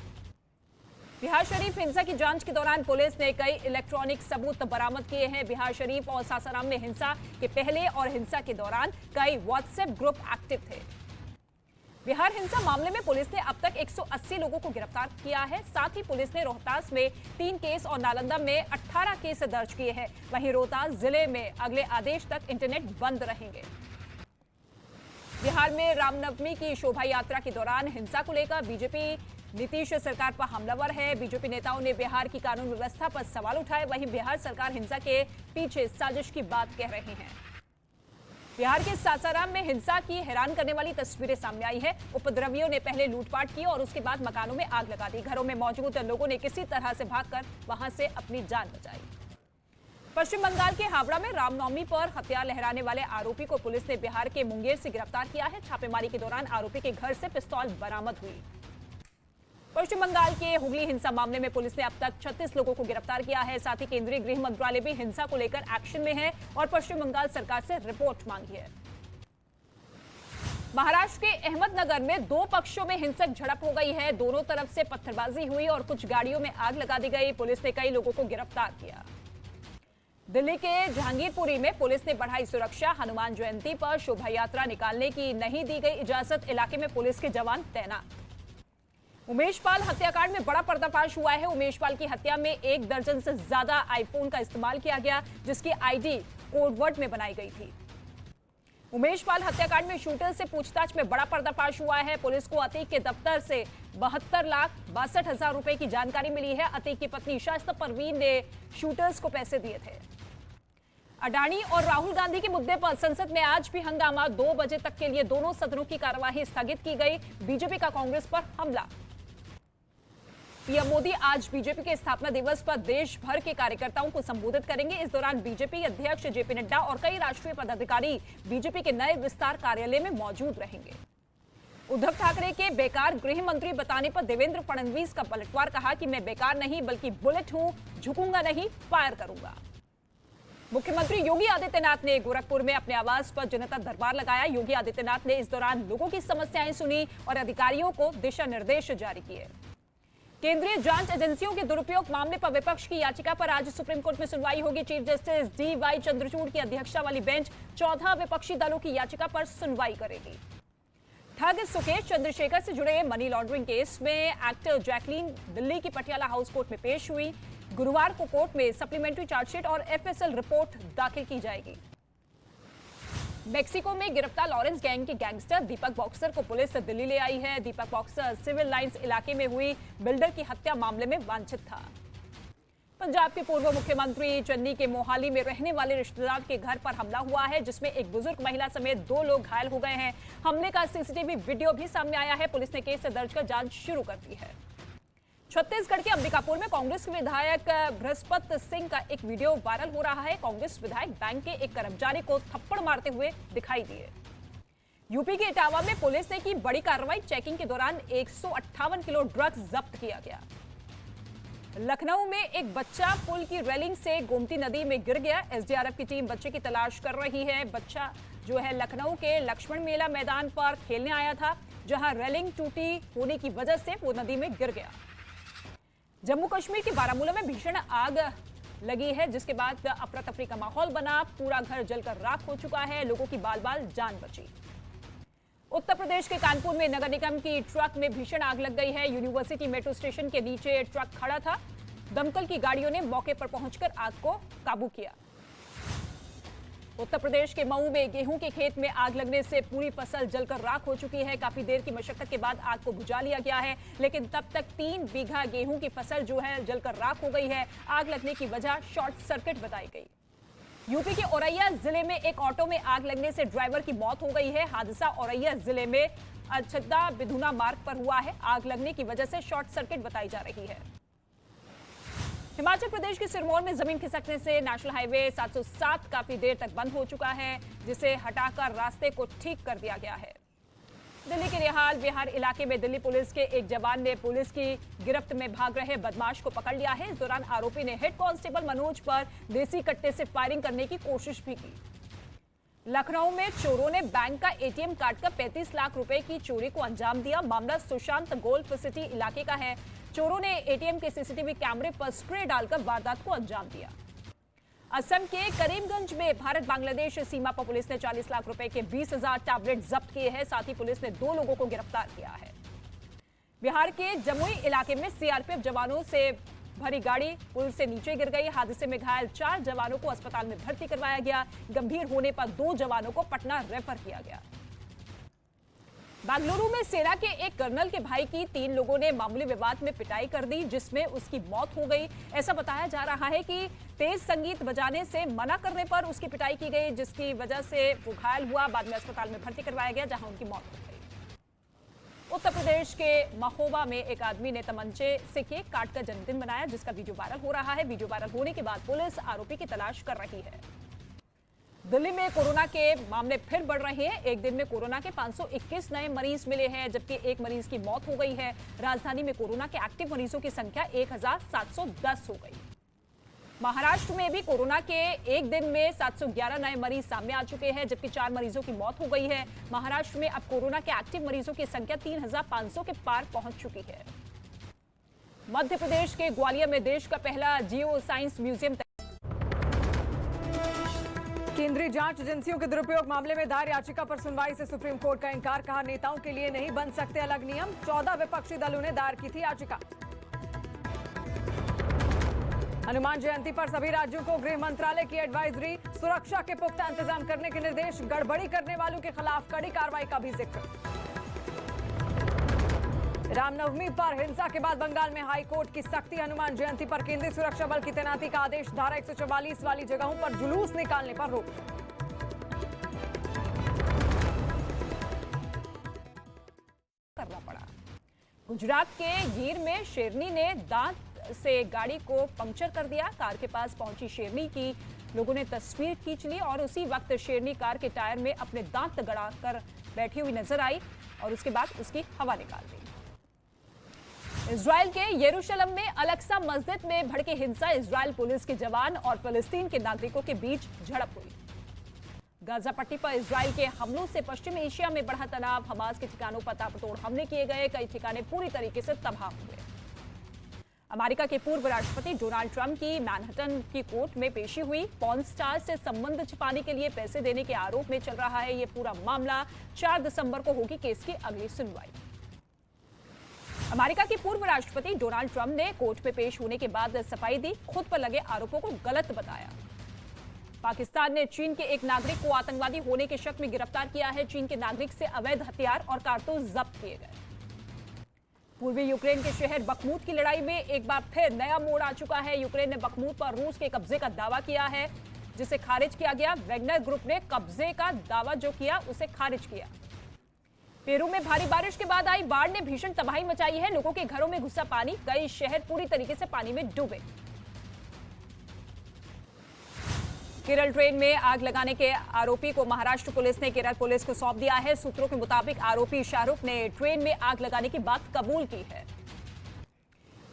[SPEAKER 14] बिहार शरीफ हिंसा की जांच के दौरान पुलिस ने कई इलेक्ट्रॉनिक सबूत बरामद किए हैं। बिहार शरीफ और सासाराम में हिंसा के पहले और हिंसा के दौरान कई व्हाट्सएप ग्रुप एक्टिव थे। बिहार हिंसा मामले में पुलिस ने अब तक 180 लोगों को गिरफ्तार किया है। साथ ही पुलिस ने रोहतास में 3 केस और नालंदा में 18 केस दर्ज किए हैं। वहीं रोहतास जिले में अगले आदेश तक इंटरनेट बंद रहेंगे। बिहार में रामनवमी की शोभा यात्रा के दौरान हिंसा को लेकर बीजेपी नीतीश सरकार पर हमलावर है। बीजेपी नेताओं ने बिहार की कानून व्यवस्था पर सवाल उठाए। वहीं बिहार सरकार हिंसा के पीछे साजिश की बात कह रहे हैं। बिहार के सासाराम में हिंसा की हैरान करने वाली तस्वीरें सामने आई है। उपद्रवियों ने पहले लूटपाट की और उसके बाद मकानों में आग लगा दी। घरों में मौजूद लोगों ने किसी तरह से भागकर वहां से अपनी जान बचाई। पश्चिम बंगाल के हावड़ा में रामनवमी पर हथियार लहराने वाले आरोपी को पुलिस ने बिहार के मुंगेर से गिरफ्तार किया है। छापेमारी के दौरान आरोपी के घर से पिस्तौल बरामद हुई। पश्चिम बंगाल के हुगली हिंसा मामले में पुलिस ने अब तक 36 लोगों को गिरफ्तार किया है। साथ ही केंद्रीय गृह मंत्रालय भी हिंसा को लेकर एक्शन में है और पश्चिम बंगाल सरकार से रिपोर्ट मांगी है। महाराष्ट्र के अहमदनगर में 2 पक्षों में हिंसक झड़प हो गई है। दोनों तरफ से पत्थरबाजी हुई और कुछ गाड़ियों में आग लगा दी गई। पुलिस ने कई लोगों को गिरफ्तार किया। दिल्ली के जहांगीरपुरी में पुलिस ने बढ़ाई सुरक्षा। हनुमान जयंती पर शोभा यात्रा निकालने की नहीं दी गई इजाजत। इलाके में पुलिस के जवान तैनात। उमेश पाल हत्याकांड में बड़ा पर्दाफाश हुआ है। उमेश पाल की हत्या में 1 दर्जन से ज्यादा आईफोन का इस्तेमाल किया गया, जिसकी आईडी कोडवर्ड में बनाई गई थी। उमेश पाल हत्याकांड में शूटर से पूछताछ में बड़ा पर्दाफाश हुआ है। पुलिस को अतीक के दफ्तर से 72,62,000 रुपए की जानकारी मिली है। अतीक की पत्नी शाइस्ता परवीन ने शूटर्स को पैसे दिए थे। अडानी और राहुल गांधी के मुद्दे पर संसद में आज भी हंगामा। 2 बजे तक के लिए दोनों सदनों की कार्यवाही स्थगित की गई। बीजेपी का कांग्रेस पर हमला। पीएम मोदी आज बीजेपी के स्थापना दिवस पर देश भर के कार्यकर्ताओं को संबोधित करेंगे। इस दौरान बीजेपी अध्यक्ष जेपी नड्डा और कई राष्ट्रीय पदाधिकारी बीजेपी के नए विस्तार कार्यालय में मौजूद रहेंगे। उद्धव ठाकरे के बेकार गृह मंत्री बताने पर देवेंद्र फडणवीस का पलटवार। कहा कि मैं बेकार नहीं बल्कि बुलेट हूं, झुकूंगा नहीं, फायर करूंगा। मुख्यमंत्री योगी आदित्यनाथ ने गोरखपुर में अपने आवास पर जनता दरबार लगाया। योगी आदित्यनाथ ने इस दौरान लोगों की समस्याएं सुनी और अधिकारियों को दिशा निर्देश जारी किए। केंद्रीय जांच एजेंसियों के दुरुपयोग मामले पर विपक्ष की याचिका पर आज सुप्रीम कोर्ट में सुनवाई होगी। चीफ जस्टिस DY चंद्रचूड़ की अध्यक्षता वाली बेंच 14 विपक्षी दलों की याचिका पर सुनवाई करेगी। ठग सुकेश चंद्रशेखर से जुड़े मनी लॉन्ड्रिंग केस में एक्टर जैकलीन दिल्ली की पटियाला हाउस कोर्ट में पेश हुई। गुरुवार को कोर्ट में सप्लीमेंट्री चार्जशीट और FSL रिपोर्ट दाखिल की जाएगी। मेक्सिको में गिरफ्तार लॉरेंस गैंग के गैंगस्टर दीपक बॉक्सर को पुलिस दिल्ली ले आई है। दीपक बॉक्सर सिविल लाइंस इलाके में हुई बिल्डर की हत्या मामले में वांछित था। पंजाब के पूर्व मुख्यमंत्री चन्नी के मोहाली में रहने वाले रिश्तेदार के घर पर हमला हुआ है, जिसमें एक बुजुर्ग महिला समेत 2 लोग घायल हो गए हैं। हमले का CCTV वीडियो भी सामने आया है। पुलिस ने केस दर्ज कर जांच शुरू कर दी है। छत्तीसगढ़ के अंबिकापुर में कांग्रेस के विधायक बृहस्पत सिंह का एक वीडियो वायरल हो रहा है। कांग्रेस विधायक बैंक के एक कर्मचारी को थप्पड़ मारते हुए दिखाई दिए। यूपी के इटावा में पुलिस ने की बड़ी कार्रवाई। चेकिंग के दौरान 158 किलो ड्रग्स जब्त किया गया। लखनऊ में एक बच्चा पुल की रेलिंग से गोमती नदी में गिर गया। SDRF की टीम बच्चे की तलाश कर रही है। बच्चा जो है लखनऊ के लक्ष्मण मेला मैदान पर खेलने आया था, जहां रेलिंग टूटी होने की वजह से वो नदी में गिर गया। जम्मू कश्मीर के बारामूला में भीषण आग लगी है, जिसके बाद अफरा तफरी का माहौल बना। पूरा घर जलकर राख हो चुका है। लोगों की बाल बाल जान बची। उत्तर प्रदेश के कानपुर में नगर निगम की ट्रक में भीषण आग लग गई है। यूनिवर्सिटी मेट्रो स्टेशन के नीचे ट्रक खड़ा था। दमकल की गाड़ियों ने मौके पर पहुंचकर आग को काबू किया। उत्तर प्रदेश के मऊ में गेहूं के खेत में आग लगने से पूरी फसल जलकर राख हो चुकी है। काफी देर की मशक्कत के बाद आग को बुझा लिया गया है, लेकिन तब तक 3 बीघा गेहूं की फसल जो है जलकर राख हो गई है। आग लगने की वजह शॉर्ट सर्किट बताई गई। यूपी के औरैया जिले में एक ऑटो में आग लगने से ड्राइवर की मौत हो गई है। हादसा औरैया जिले में अछद्दा बिधुना मार्ग पर हुआ है। आग लगने की वजह से शॉर्ट सर्किट बताई जा रही है। हिमाचल प्रदेश के सिरमौर में जमीन खिसकने से नेशनल हाईवे 707 काफी देर तक बंद हो चुका है, जिसे हटाकर रास्ते को ठीक कर दिया गया है। दिल्ली के रिहाल बिहार इलाके में दिल्ली पुलिस के एक जवान ने पुलिस की गिरफ्त में भाग रहे बदमाश को पकड़ लिया है। इस दौरान आरोपी ने हेड कांस्टेबल मनोज पर देसी कट्टे से फायरिंग करने की कोशिश भी की। लखनऊ में चोरों ने बैंक का एटीएम काटकर 35 लाख रुपए की चोरी को अंजाम दिया। मामला सुशांत गोल्फ सिटी इलाके का है। चोरों ने एटीएम के सीसीटीवी कैमरे पर स्प्रे डालकर वारदात को अंजाम दिया। असम के करीमगंज में भारत बांग्लादेश सीमा पर पुलिस ने 40 लाख रुपए के 20,000 टैबलेट जब्त किए हैं। साथ ही पुलिस ने 2 लोगों को गिरफ्तार किया है। बिहार के जमुई इलाके में सीआरपीएफ जवानों से भरी गाड़ी पुल से नीचे गिर गई। हादसे में घायल 4 जवानों को अस्पताल में भर्ती करवाया गया। गंभीर होने पर 2 जवानों को पटना रेफर किया गया। बेंगलुरु में सेना के एक कर्नल के भाई की 3 लोगों ने मामूली विवाद में पिटाई कर दी, जिसमें उसकी मौत हो गई। ऐसा बताया जा रहा है कि तेज संगीत बजाने से मना करने पर उसकी पिटाई की गई, जिसकी वजह से वो घायल हुआ। बाद में अस्पताल में भर्ती करवाया गया, जहां उनकी मौत हो गई। उत्तर प्रदेश के महोबा में एक आदमी ने तमंचे से केक काटकर जन्मदिन मनाया, जिसका वीडियो वायरल हो रहा है। वीडियो वायरल होने के बाद पुलिस आरोपी की तलाश कर रही है। दिल्ली में कोरोना के मामले फिर बढ़ रहे हैं। एक दिन में कोरोना के 521 नए मरीज मिले हैं, जबकि एक मरीज की मौत हो गई है। राजधानी में कोरोना के एक्टिव मरीजों की संख्या 1710 हो गई। महाराष्ट्र में भी कोरोना के एक दिन में 711 नए मरीज सामने आ चुके हैं, जबकि 4 मरीजों की मौत हो गई है। महाराष्ट्र में अब कोरोना के एक्टिव मरीजों की संख्या 3500 के पार पहुंच चुकी है। मध्य प्रदेश के ग्वालियर में देश का पहला जियो साइंस म्यूजियम
[SPEAKER 15] केंद्रीय जांच एजेंसियों के दुरुपयोग मामले में दायर याचिका पर सुनवाई से सुप्रीम कोर्ट का इंकार। कहा नेताओं के लिए नहीं बन सकते अलग नियम। 14 विपक्षी दलों ने दायर की थी याचिका। हनुमान जयंती पर सभी राज्यों को गृह मंत्रालय की एडवाइजरी। सुरक्षा के पुख्ता इंतजाम करने के निर्देश। गड़बड़ी करने वालों के खिलाफ कड़ी कार्रवाई का भी जिक्र। रामनवमी पर हिंसा के बाद बंगाल में हाईकोर्ट की सख्ती। हनुमान जयंती पर केंद्रीय सुरक्षा बल की तैनाती का आदेश। धारा 144 वाली जगहों पर जुलूस निकालने पर रोक। करना पड़ा। गुजरात के गीर में शेरनी ने दांत से गाड़ी को पंक्चर कर दिया। कार के पास पहुंची शेरनी की लोगों ने तस्वीर खींच ली और उसी वक्त शेरनी कार के टायर में अपने दांत गड़ाकर बैठी हुई नजर आई और उसके बाद उसकी हवा निकाल दी। इजराइल के यरूशलेम में अल-अक्सा मस्जिद में भड़की हिंसा। इजराइल पुलिस के जवान और फिलिस्तीन के नागरिकों के बीच झड़प हुई। गाजा पट्टी पर इजराइल के हमलों से पश्चिमी एशिया में बढ़ा तनाव। हमास के ठिकानों पर ताबड़तोड़ हमले किए गए। कई ठिकाने पूरी तरीके से तबाह हुए। अमेरिका के पूर्व राष्ट्रपति डोनाल्ड ट्रंप की मैनहट्टन की कोर्ट में पेशी हुई। पॉर्न स्टार से संबंध छिपाने के लिए पैसे देने के आरोप में चल रहा है ये पूरा मामला। 4 दिसंबर को होगी केस की अगली सुनवाई। अमेरिका के पूर्व राष्ट्रपति डोनाल्ड ट्रंप ने कोर्ट में पेश होने के बाद सफाई दी। खुद पर लगे आरोपों को गलत बताया। पाकिस्तान ने चीन के एक नागरिक को आतंकवादी होने के शक में गिरफ्तार किया है। चीन के नागरिक से अवैध हथियार और कारतूस जब्त किए गए। पूर्वी यूक्रेन के शहर बखमूत की लड़ाई में एक बार फिर नया मोड़ आ चुका है। यूक्रेन ने बखमूत पर रूस के कब्जे का दावा किया है, जिसे खारिज किया गया। वैगनर ग्रुप ने कब्जे का दावा जो किया उसे खारिज किया। पेरू में भारी बारिश के बाद आई बाढ़ ने भीषण तबाही मचाई है। लोगों के घरों में घुसा पानी। कई शहर पूरी तरीके से पानी में डूबे। केरल ट्रेन में आग लगाने के आरोपी को महाराष्ट्र पुलिस ने केरल पुलिस को सौंप दिया है। सूत्रों के मुताबिक आरोपी शाहरुख ने ट्रेन में आग लगाने की बात कबूल की है।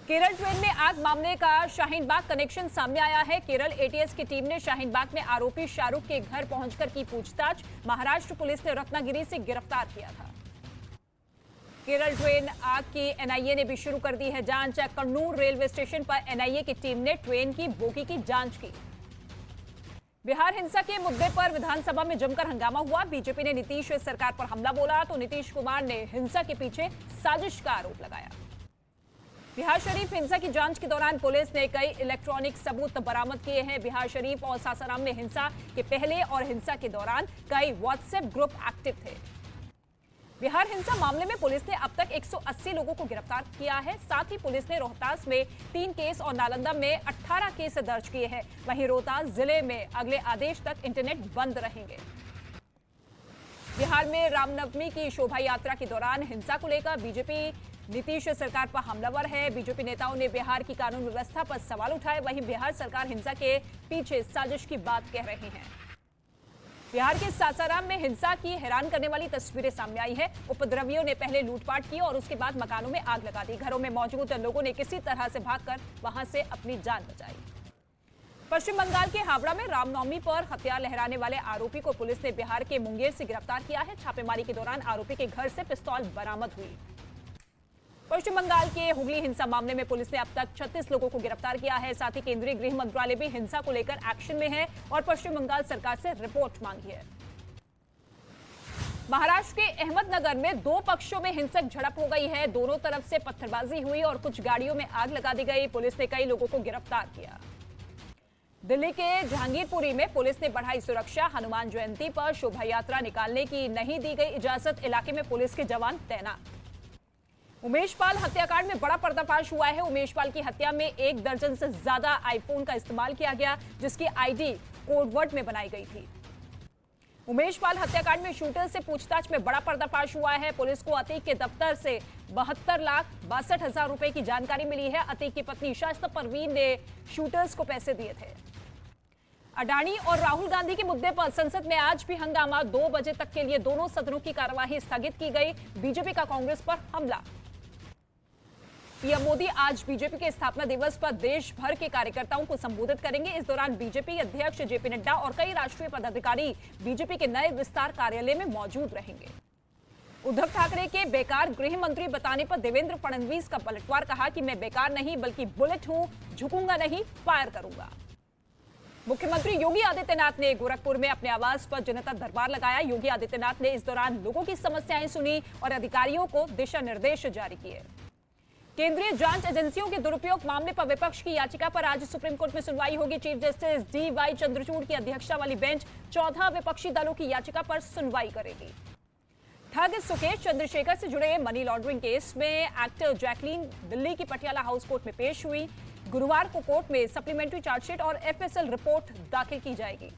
[SPEAKER 15] केरल ट्रेन में आग मामले का शाहीन बाग कनेक्शन सामने आया है। केरल एटीएस की टीम ने शाहीन बाग में आरोपी शाहरुख के घर पहुंचकर की पूछताछ। महाराष्ट्र पुलिस ने रत्नागिरी से गिरफ्तार किया था। केरल ट्रेन आग की एनआईए ने भी शुरू कर दी है जांच। कन्नूर रेलवे स्टेशन पर एनआईए की टीम ने ट्रेन की बोगी की जांच की। बिहार हिंसा के मुद्दे पर विधानसभा में जमकर हंगामा हुआ। बीजेपी ने नीतीश सरकार पर हमला बोला तो नीतीश कुमार ने हिंसा के पीछे साजिश का आरोप लगाया। बिहार शरीफ हिंसा की जांच के दौरान पुलिस ने कई इलेक्ट्रॉनिक सबूत बरामद किए हैं। बिहार शरीफ और सासाराम में हिंसा के पहले और हिंसा के दौरान कई व्हाट्सएप ग्रुप एक्टिव थे। बिहार हिंसा मामले में पुलिस ने अब तक 180 लोगों को गिरफ्तार किया है। साथ ही पुलिस ने रोहतास में 3 केस और नालंदा में 18 केस दर्ज किए हैं। वहीं रोहतास जिले में अगले आदेश तक इंटरनेट बंद रहेंगे। बिहार में रामनवमी की शोभा यात्रा के दौरान हिंसा को लेकर बीजेपी नीतीश सरकार पर हमलावर है। बीजेपी नेताओं ने बिहार की कानून व्यवस्था पर सवाल उठाए। वहीं बिहार सरकार हिंसा के पीछे साजिश की बात कह रही है। बिहार के सासाराम में हिंसा की हैरान करने वाली तस्वीरें सामने आई है। उपद्रवियों ने पहले लूटपाट की और उसके बाद मकानों में आग लगा दी। घरों में मौजूद लोगों ने किसी तरह से भागकर वहां से अपनी जान बचाई। पश्चिम बंगाल के हावड़ा में रामनवमी पर हथियार लहराने वाले आरोपी को पुलिस ने बिहार के मुंगेर से गिरफ्तार किया है। छापेमारी के दौरान आरोपी के घर से पिस्तौल बरामद हुई। पश्चिम बंगाल के हुगली हिंसा मामले में पुलिस ने अब तक 36 लोगों को गिरफ्तार किया है। साथ ही केंद्रीय गृह मंत्रालय भी हिंसा को लेकर एक्शन में है और पश्चिम बंगाल सरकार से रिपोर्ट मांगी है। महाराष्ट्र के अहमदनगर में दो पक्षों में हिंसक झड़प हो गई है। दोनों तरफ से पत्थरबाजी हुई और कुछ गाड़ियों में आग लगा दी गई। पुलिस ने कई लोगों को गिरफ्तार किया। दिल्ली के जहांगीरपुरी में पुलिस ने बढ़ाई सुरक्षा। हनुमान जयंती पर शोभा यात्रा निकालने की नहीं दी गई इजाजत। इलाके में पुलिस के जवान तैनात। उमेश पाल हत्याकांड में बड़ा पर्दाफाश हुआ है। उमेश पाल की हत्या में 1 दर्जन से ज्यादा आईफोन का इस्तेमाल किया गया, जिसकी आईडी कोडवर्ड में बनाई गई थी। उमेश पाल हत्याकांड में शूटर से पूछताछ में बड़ा पर्दाफाश हुआ है। पुलिस को अतीक के दफ्तर से 72,62,000 रुपए की जानकारी मिली है। अतीक की पत्नी शाइस्ता परवीन ने शूटर्स को पैसे दिए थे। अडानी और राहुल गांधी के मुद्दे पर संसद में आज भी हंगामा। 2 बजे तक के लिए दोनों सदनों की कार्यवाही स्थगित की गई। बीजेपी का कांग्रेस पर हमला। पीएम मोदी आज बीजेपी के स्थापना दिवस पर देश भर के कार्यकर्ताओं को संबोधित करेंगे। इस दौरान बीजेपी अध्यक्ष जेपी नड्डा और कई राष्ट्रीय पदाधिकारी बीजेपी के नए विस्तार कार्यालय में मौजूद रहेंगे। उद्धव ठाकरे के बेकार गृह मंत्री बताने पर देवेंद्र फडणवीस का पलटवार। कहा कि मैं बेकार नहीं बल्कि बुलेट हूं, झुकूंगा नहीं, फायर करूंगा। मुख्यमंत्री योगी आदित्यनाथ ने गोरखपुर में अपने आवास पर जनता दरबार लगाया। योगी आदित्यनाथ ने इस दौरान लोगों की समस्याएं सुनी और अधिकारियों को दिशा निर्देश जारी किए। केंद्रीय जांच एजेंसियों के दुरुपयोग मामले पर विपक्ष की याचिका पर आज सुप्रीम कोर्ट में सुनवाई होगी। चीफ जस्टिस DY चंद्रचूड़ की अध्यक्षता वाली बेंच 14 विपक्षी दलों की याचिका पर सुनवाई करेगी। ठग सुकेश चंद्रशेखर से जुड़े मनी लॉन्ड्रिंग केस में एक्टर जैकलीन दिल्ली की पटियाला हाउस कोर्ट में पेश हुई। गुरुवार को कोर्ट में सप्लीमेंट्री चार्जशीट और FSL रिपोर्ट दाखिल की जाएगी।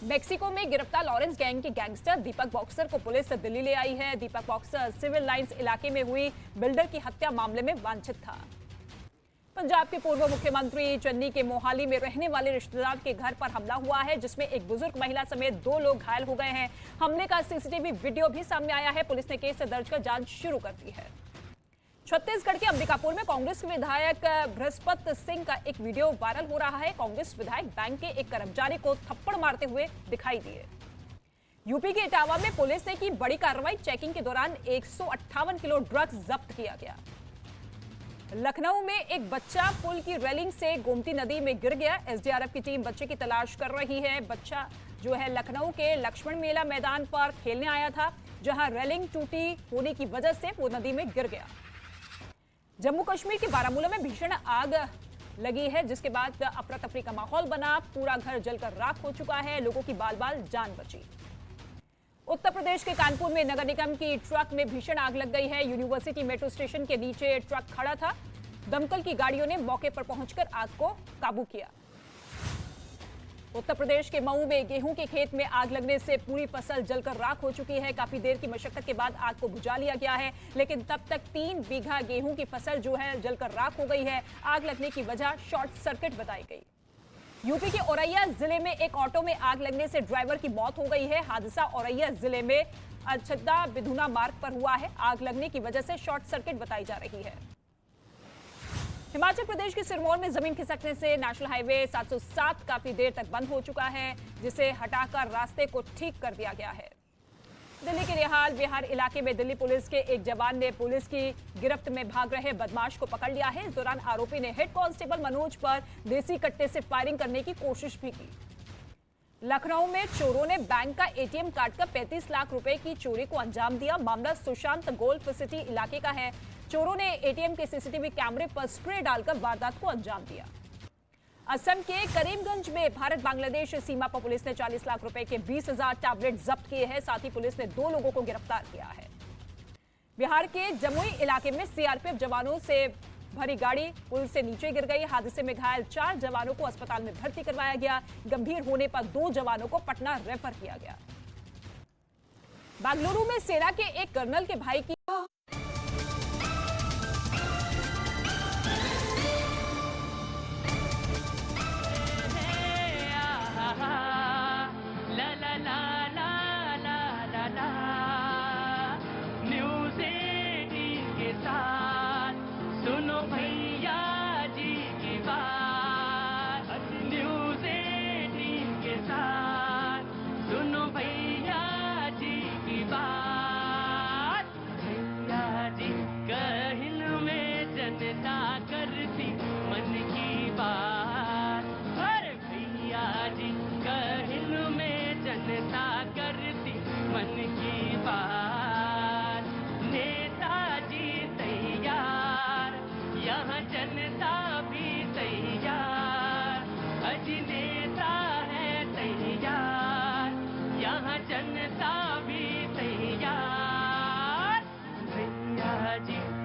[SPEAKER 15] मेक्सिको में गिरफ्तार लॉरेंस गैंग के गैंगस्टर दीपक बॉक्सर को पुलिस दिल्ली ले आई है। दीपक बॉक्सर सिविल लाइंस इलाके में हुई बिल्डर की हत्या मामले में वांछित था। पंजाब के पूर्व मुख्यमंत्री चन्नी के मोहाली में रहने वाले रिश्तेदार के घर पर हमला हुआ है, जिसमें एक बुजुर्ग महिला समेत 2 लोग घायल हो गए हैं। हमले का CCTV वीडियो भी सामने आया है। पुलिस ने केस दर्ज कर जांच शुरू कर दी है। छत्तीसगढ़ के अंबिकापुर में कांग्रेस के विधायक बृहस्पत सिंह का एक वीडियो वायरल हो रहा है। कांग्रेस विधायक बैंक के एक कर्मचारी को थप्पड़ मारते हुए दिखाई दिए। यूपी के इटावा में पुलिस ने की बड़ी कार्रवाई। चेकिंग के दौरान 158 किलो ड्रग्स जब्त किया गया। लखनऊ में एक बच्चा पुल की रेलिंग से गोमती नदी में गिर गया। SDRF की टीम बच्चे की तलाश कर रही है। बच्चा जो है लखनऊ के लक्ष्मण मेला मैदान पर खेलने आया था, जहां रेलिंग टूटी होने की वजह से वो नदी में गिर गया। जम्मू कश्मीर के बारामूला में भीषण आग लगी है, जिसके बाद अफरा तफरी का माहौल बना। पूरा घर जलकर राख हो चुका है। लोगों की बाल बाल जान बची। उत्तर प्रदेश के कानपुर में नगर निगम की ट्रक में भीषण आग लग गई है। यूनिवर्सिटी मेट्रो स्टेशन के नीचे ट्रक खड़ा था। दमकल की गाड़ियों ने मौके पर पहुंचकर आग को काबू किया। उत्तर प्रदेश के मऊ में गेहूं के खेत में आग लगने से पूरी फसल जलकर राख हो चुकी है। काफी देर की मशक्कत के बाद आग को बुझा लिया गया है, लेकिन तब तक 3 बीघा गेहूं की फसल जो है जलकर राख हो गई है। आग लगने की वजह शॉर्ट सर्किट बताई गई। यूपी के औरैया जिले में एक ऑटो में आग लगने से ड्राइवर की मौत हो गई है। हादसा औरैया जिले में अछद्दा बिधुना मार्ग पर हुआ है। आग लगने की वजह से शॉर्ट सर्किट बताई जा रही है। हिमाचल प्रदेश के सिरमौर में जमीन खिसकने से नेशनल हाईवे 707 काफी देर तक बंद हो चुका है, जिसे हटाकर रास्ते को ठीक कर दिया गया है। दिल्ली के रिहाल बिहार इलाके में दिल्ली पुलिस के एक जवान ने पुलिस की गिरफ्त में भाग रहे बदमाश को पकड़ लिया है। इस दौरान आरोपी ने हेड कांस्टेबल मनोज पर देसी कट्टे से फायरिंग करने की कोशिश भी की। लखनऊ में चोरों ने बैंक का ATM कार्ड का 35 लाख रुपए की चोरी को अंजाम दिया। मामला सुशांत गोल्फ सिटी इलाके का है। चोरों ने ATM के CCTV कैमरे पर स्प्रे डालकर वारदात को अंजाम दिया। असम के करीमगंज में भारत बांग्लादेश सीमा पर पुलिस ने 40 लाख रुपए के 20,000 टैबलेट जब्त किए हैं। साथ ही पुलिस ने 2 लोगों को गिरफ्तार किया है। बिहार के जमुई इलाके में CRPF जवानों से भरी गाड़ी पुल से नीचे गिर गई। हादसे में घायल 4 जवानों को अस्पताल में भर्ती करवाया गया। गंभीर होने पर 2 जवानों को पटना रेफर किया गया। बेंगलुरु में सेना के एक कर्नल के भाई की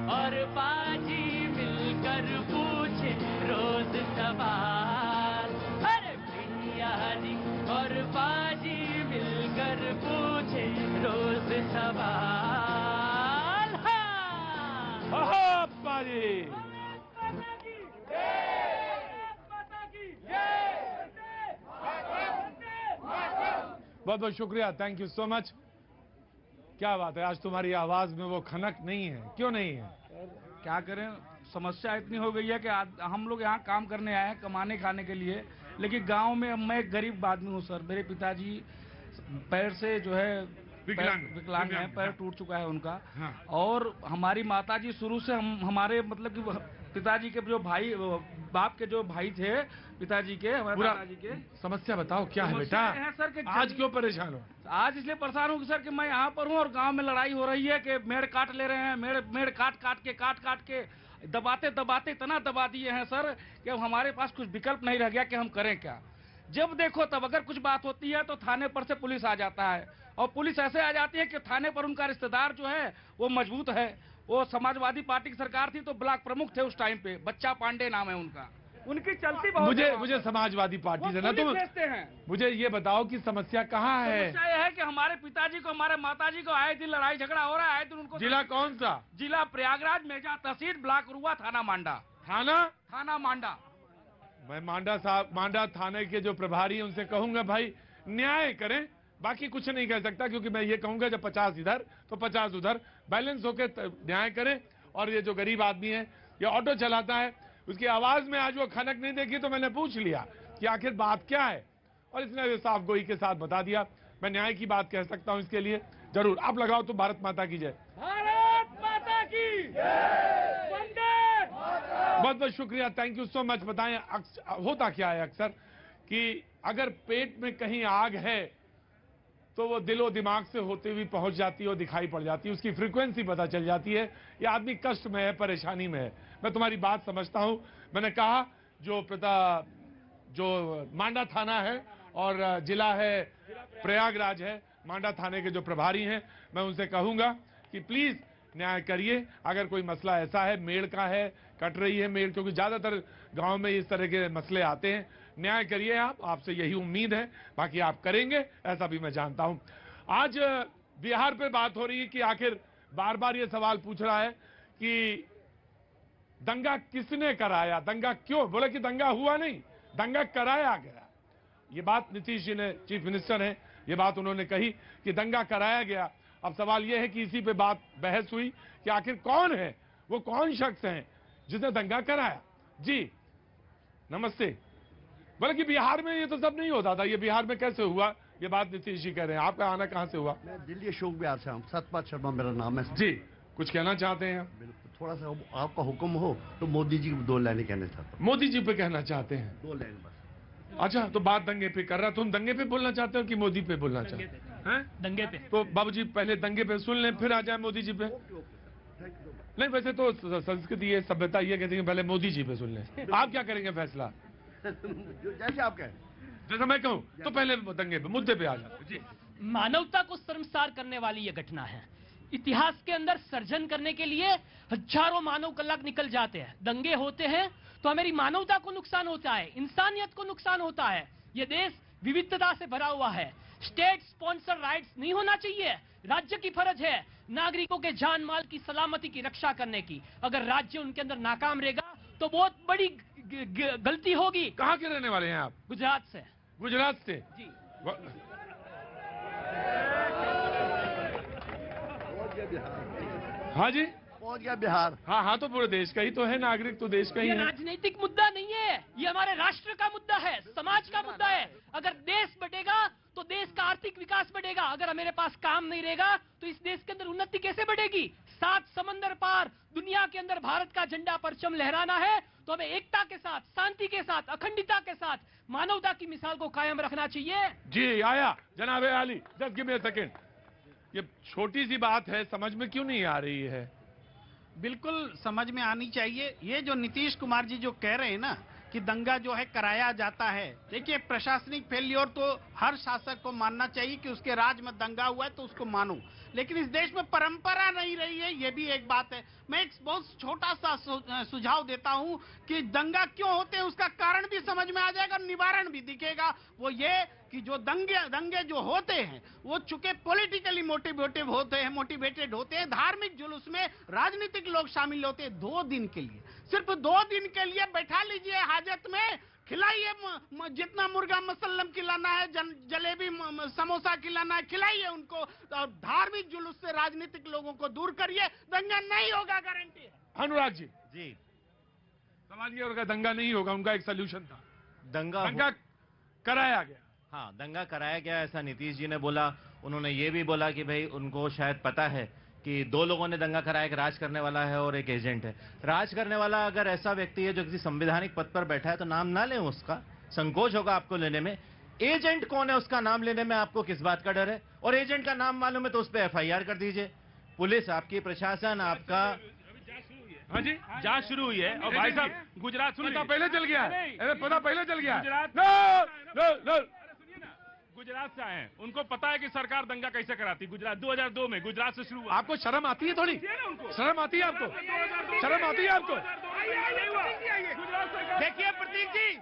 [SPEAKER 16] और बाजी मिलकर पूछे रोज सवाल। अरे भैया जी और बाजी मिलकर पूछे रोज सवाल। हाँ
[SPEAKER 1] बाजी बहुत बहुत शुक्रिया, थैंक यू सो मच। क्या बात है, आज तुम्हारी आवाज में वो खनक नहीं है, क्यों नहीं है?
[SPEAKER 17] क्या करें, समस्या इतनी हो गई है कि हम लोग यहाँ काम करने आए हैं कमाने खाने के लिए, लेकिन गांव में मैं एक गरीब आदमी हूँ सर। मेरे पिताजी पैर से जो है विकलांग हैं, पैर टूट चुका है उनका।
[SPEAKER 1] हाँ।
[SPEAKER 17] और हमारी माताजी शुरू से हमारे मतलब कि पिताजी के जो भाई, बाप के जो भाई थे पिताजी के, हमारे पिताजी के।
[SPEAKER 1] समस्या बताओ क्या है बेटा?
[SPEAKER 17] है सर कि
[SPEAKER 1] आज क्यों परेशान हो?
[SPEAKER 17] आज इसलिए परेशान हूँ सर कि मैं यहाँ पर हूँ और गांव में लड़ाई हो रही है कि मेड़ काट ले रहे हैं, मेड़ काट के दबाते दबाते इतना दबा दिए हैं सर कि अब हमारे पास कुछ विकल्प नहीं रह गया कि हम करें क्या। जब देखो तब अगर कुछ बात होती है तो थाने पर से पुलिस आ जाता है, और पुलिस ऐसे आ जाती है कि थाने पर उनका रिश्तेदार जो है वो मजबूत है। वो समाजवादी पार्टी की सरकार थी तो ब्लॉक प्रमुख थे उस टाइम पे, बच्चा पांडे नाम है उनका, उनकी चलती बहुत।
[SPEAKER 1] मुझे समाजवादी पार्टी से ना तुम
[SPEAKER 17] हैं।
[SPEAKER 1] मुझे ये बताओ कि समस्या कहाँ है?
[SPEAKER 17] समस्या ये है कि हमारे पिताजी को, हमारे माताजी को आए दिन लड़ाई झगड़ा हो रहा है, आए दिन उनको।
[SPEAKER 1] जिला कौन सा?
[SPEAKER 17] जिला प्रयागराज, मेजा तहसील, ब्लॉक रुआ, थाना मांडा। थाना मांडा।
[SPEAKER 1] मैं मांडा थाने के जो प्रभारी हैं उनसे कहूंगा भाई न्याय करें, बाकी कुछ नहीं कह सकता, क्योंकि मैं ये कहूंगा जब 50 इधर तो 50 उधर, बैलेंस होकर न्याय करें। और ये जो गरीब आदमी है, ये ऑटो चलाता है, उसकी आवाज में आज वो खनक नहीं देखी तो मैंने पूछ लिया कि आखिर बात क्या है, और इसने साफ गोई के साथ बता दिया। मैं न्याय की बात कह सकता हूं इसके लिए जरूर। आप लगाओ तो भारत माता की जय।
[SPEAKER 16] भारत माता की
[SPEAKER 1] बहुत बहुत शुक्रिया, थैंक यू सो मच। बताएं होता क्या है अक्सर कि अगर पेट में कहीं आग है तो वो दिलो दिमाग से होते हुए पहुंच जाती है और दिखाई पड़ जाती है, उसकी फ्रीक्वेंसी पता चल जाती है, ये आदमी कष्ट में है, परेशानी में है। मैं तुम्हारी बात समझता हूं। मैंने कहा जो मांडा थाना है और जिला है प्रयागराज है, मांडा थाने के जो प्रभारी हैं, मैं उनसे कहूंगा कि प्लीज न्याय करिए। अगर कोई मसला ऐसा है, मेड़ का है, कट रही है मेड़, क्योंकि ज्यादातर गांव में इस तरह के मसले आते हैं, न्याय करिए आप, आपसे यही उम्मीद है, बाकी आप करेंगे ऐसा भी मैं जानता हूं। आज बिहार पे बात हो रही है कि आखिर बार बार ये सवाल पूछ रहा है कि दंगा किसने कराया, दंगा क्यों? बोले कि दंगा हुआ नहीं, दंगा कराया गया। ये बात नीतीश जी ने, चीफ मिनिस्टर हैं, ये बात उन्होंने कही कि दंगा कराया गया। अब सवाल यह है कि इसी पे बात बहस हुई कि आखिर कौन है, वो कौन शख्स है जिसने दंगा कराया। जी नमस्ते। बोले कि बिहार में ये तो सब नहीं होता था, ये बिहार में कैसे हुआ? ये बात नीतीश जी कह रहे हैं। आपका आना कहां से हुआ?
[SPEAKER 18] मैं दिल्ली अशोक बिहार से हूँ, सतपाल शर्मा मेरा नाम है।
[SPEAKER 1] जी कुछ कहना चाहते हैं?
[SPEAKER 18] थोड़ा सा आपका हुक्म हो तो मोदी जी को 2 लाइनें कहना चाहता हूँ।
[SPEAKER 1] मोदी जी पे कहना चाहते हैं?
[SPEAKER 18] 2 लाइन बस।
[SPEAKER 1] अच्छा, तो बात दंगे पे कर रहा, तुम दंगे पे बोलना चाहते हो कि मोदी पे बोलना चाहते हैं?
[SPEAKER 16] दंगे पे।
[SPEAKER 1] तो बाबूजी पहले दंगे पे सुन लें, फिर आ जाए मोदी जी पे। नहीं, वैसे तो संस्कृति ये, सभ्यता ये कहती है पहले मोदी जी पे सुन लें। आप क्या करेंगे फैसला?
[SPEAKER 18] जैसे आप कहें।
[SPEAKER 1] जैसा मैं कहूँ तो पहले दंगे पे, मुद्दे पे आ जाओ जी।
[SPEAKER 16] मानवता को शर्मसार करने वाली यह घटना है। इतिहास के अंदर सर्जन करने के लिए हजारों मानव कलाक निकल जाते हैं, दंगे होते हैं तो हमारी मानवता को नुकसान होता है, इंसानियत को नुकसान होता है। ये देश विविधता से भरा हुआ है, स्टेट स्पॉन्सर राइट्स नहीं होना चाहिए। राज्य की फर्ज है नागरिकों के जान माल की सलामती की रक्षा करने की। अगर राज्य उनके अंदर नाकाम रहेगा तो बहुत बड़ी गलती होगी।
[SPEAKER 1] कहाँ के रहने वाले हैं आप?
[SPEAKER 16] गुजरात से।
[SPEAKER 1] गुजरात से
[SPEAKER 16] जी।
[SPEAKER 1] हाँ जी,
[SPEAKER 18] पहुंच गया बिहार।
[SPEAKER 1] हाँ, तो पूरे देश का ही तो है, नागरिक तो देश का ही है।
[SPEAKER 16] राजनीतिक मुद्दा नहीं है, ये हमारे राष्ट्र का मुद्दा है, समाज का मुद्दा है। अगर देश बढ़ेगा तो देश का आर्थिक विकास बढ़ेगा। अगर मेरे पास काम नहीं रहेगा तो इस देश के अंदर उन्नति कैसे बढ़ेगी? 7 समंदर पार दुनिया के अंदर भारत का झंडा परचम लहराना है तो हमें एकता के साथ, शांति के साथ, अखंडता के साथ मानवता की मिसाल को कायम रखना चाहिए।
[SPEAKER 1] जी आया जनाब आली, just give me a second. ये छोटी सी बात है, समझ में क्यों नहीं आ रही है?
[SPEAKER 8] बिल्कुल समझ में आनी चाहिए। ये जो नीतीश कुमार जी जो कह रहे हैं ना कि दंगा जो है कराया जाता है, देखिए प्रशासनिक फेल्योर तो हर शासक को मानना चाहिए कि उसके राज में दंगा हुआ है तो उसको मानो, लेकिन इस देश में परंपरा नहीं रही है, ये भी एक बात है। मैं एक बहुत छोटा सा सुझाव देता हूं कि दंगा क्यों होते हैं उसका कारण भी समझ में आ जाएगा, निवारण भी दिखेगा। वो ये कि जो दंगे जो होते हैं वो चूंकि पॉलिटिकली मोटिवेटेड होते हैं, धार्मिक जुलूस में राजनीतिक लोग शामिल होते हैं। 2 दिन के लिए, सिर्फ 2 दिन के लिए बैठा लीजिए हाजत में, खिलाइए जितना मुर्गा मसल्लम खिलाना है, जलेबी समोसा खिलाना है, खिलाइए उनको, और धार्मिक जुलूस से राजनीतिक लोगों को दूर करिए, दंगा नहीं होगा, गारंटी है।
[SPEAKER 1] अनुराग जी सवाल ये होगा, दंगा नहीं होगा, उनका एक सोल्यूशन था, दंगा कराया गया।
[SPEAKER 12] हाँ, दंगा कराया गया ऐसा नीतीश जी ने बोला। उन्होंने ये भी बोला कि भाई उनको शायद पता है कि 2 लोगों ने दंगा कराया, एक राज करने वाला है और एक एजेंट है। राज करने वाला अगर ऐसा व्यक्ति है जो किसी संवैधानिक पद पर बैठा है तो नाम ना लें, उसका संकोच होगा आपको लेने में। एजेंट कौन है उसका नाम लेने में आपको किस बात का डर है? और एजेंट का नाम मालूम है तो उस पर FIR कर दीजिए। पुलिस आपकी, प्रशासन आपका।
[SPEAKER 1] हाँ जी, जांच शुरू हुई है। और भाई साहब, गुजरात पता पहले चल गया है, पता पहले चल गया है।
[SPEAKER 19] गुजरात से आए हैं, उनको पता है कि सरकार दंगा कैसे कराती। गुजरात 2002 में गुजरात से शुरू हुआ।
[SPEAKER 1] आपको शर्म आती है? थोड़ी शर्म आती है आपको? शर्म आती है आपको?
[SPEAKER 10] देखिए प्रतीक जी,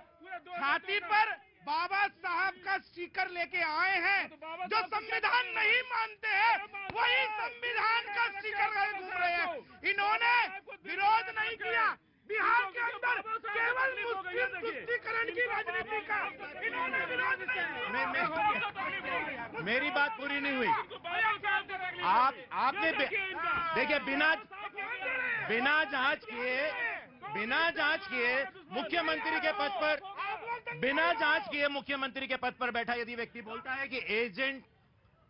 [SPEAKER 10] छाती पर बाबा साहब का स्टिकर लेके आए हैं। जो संविधान नहीं मानते हैं वही संविधान का स्टिकर घूम रहे हैं। इन्होंने विरोध नहीं किया। बिहार के अंदर केवल मुस्लिम तुष्टीकरण की राजनीति का इन्होंने विरोध नहीं किया।
[SPEAKER 12] मेरी बात पूरी नहीं हुई। आपने देखिए, बिना जांच किए मुख्यमंत्री के पद पर, बिना जांच किए मुख्यमंत्री के पद पर बैठा यदि व्यक्ति बोलता है कि एजेंट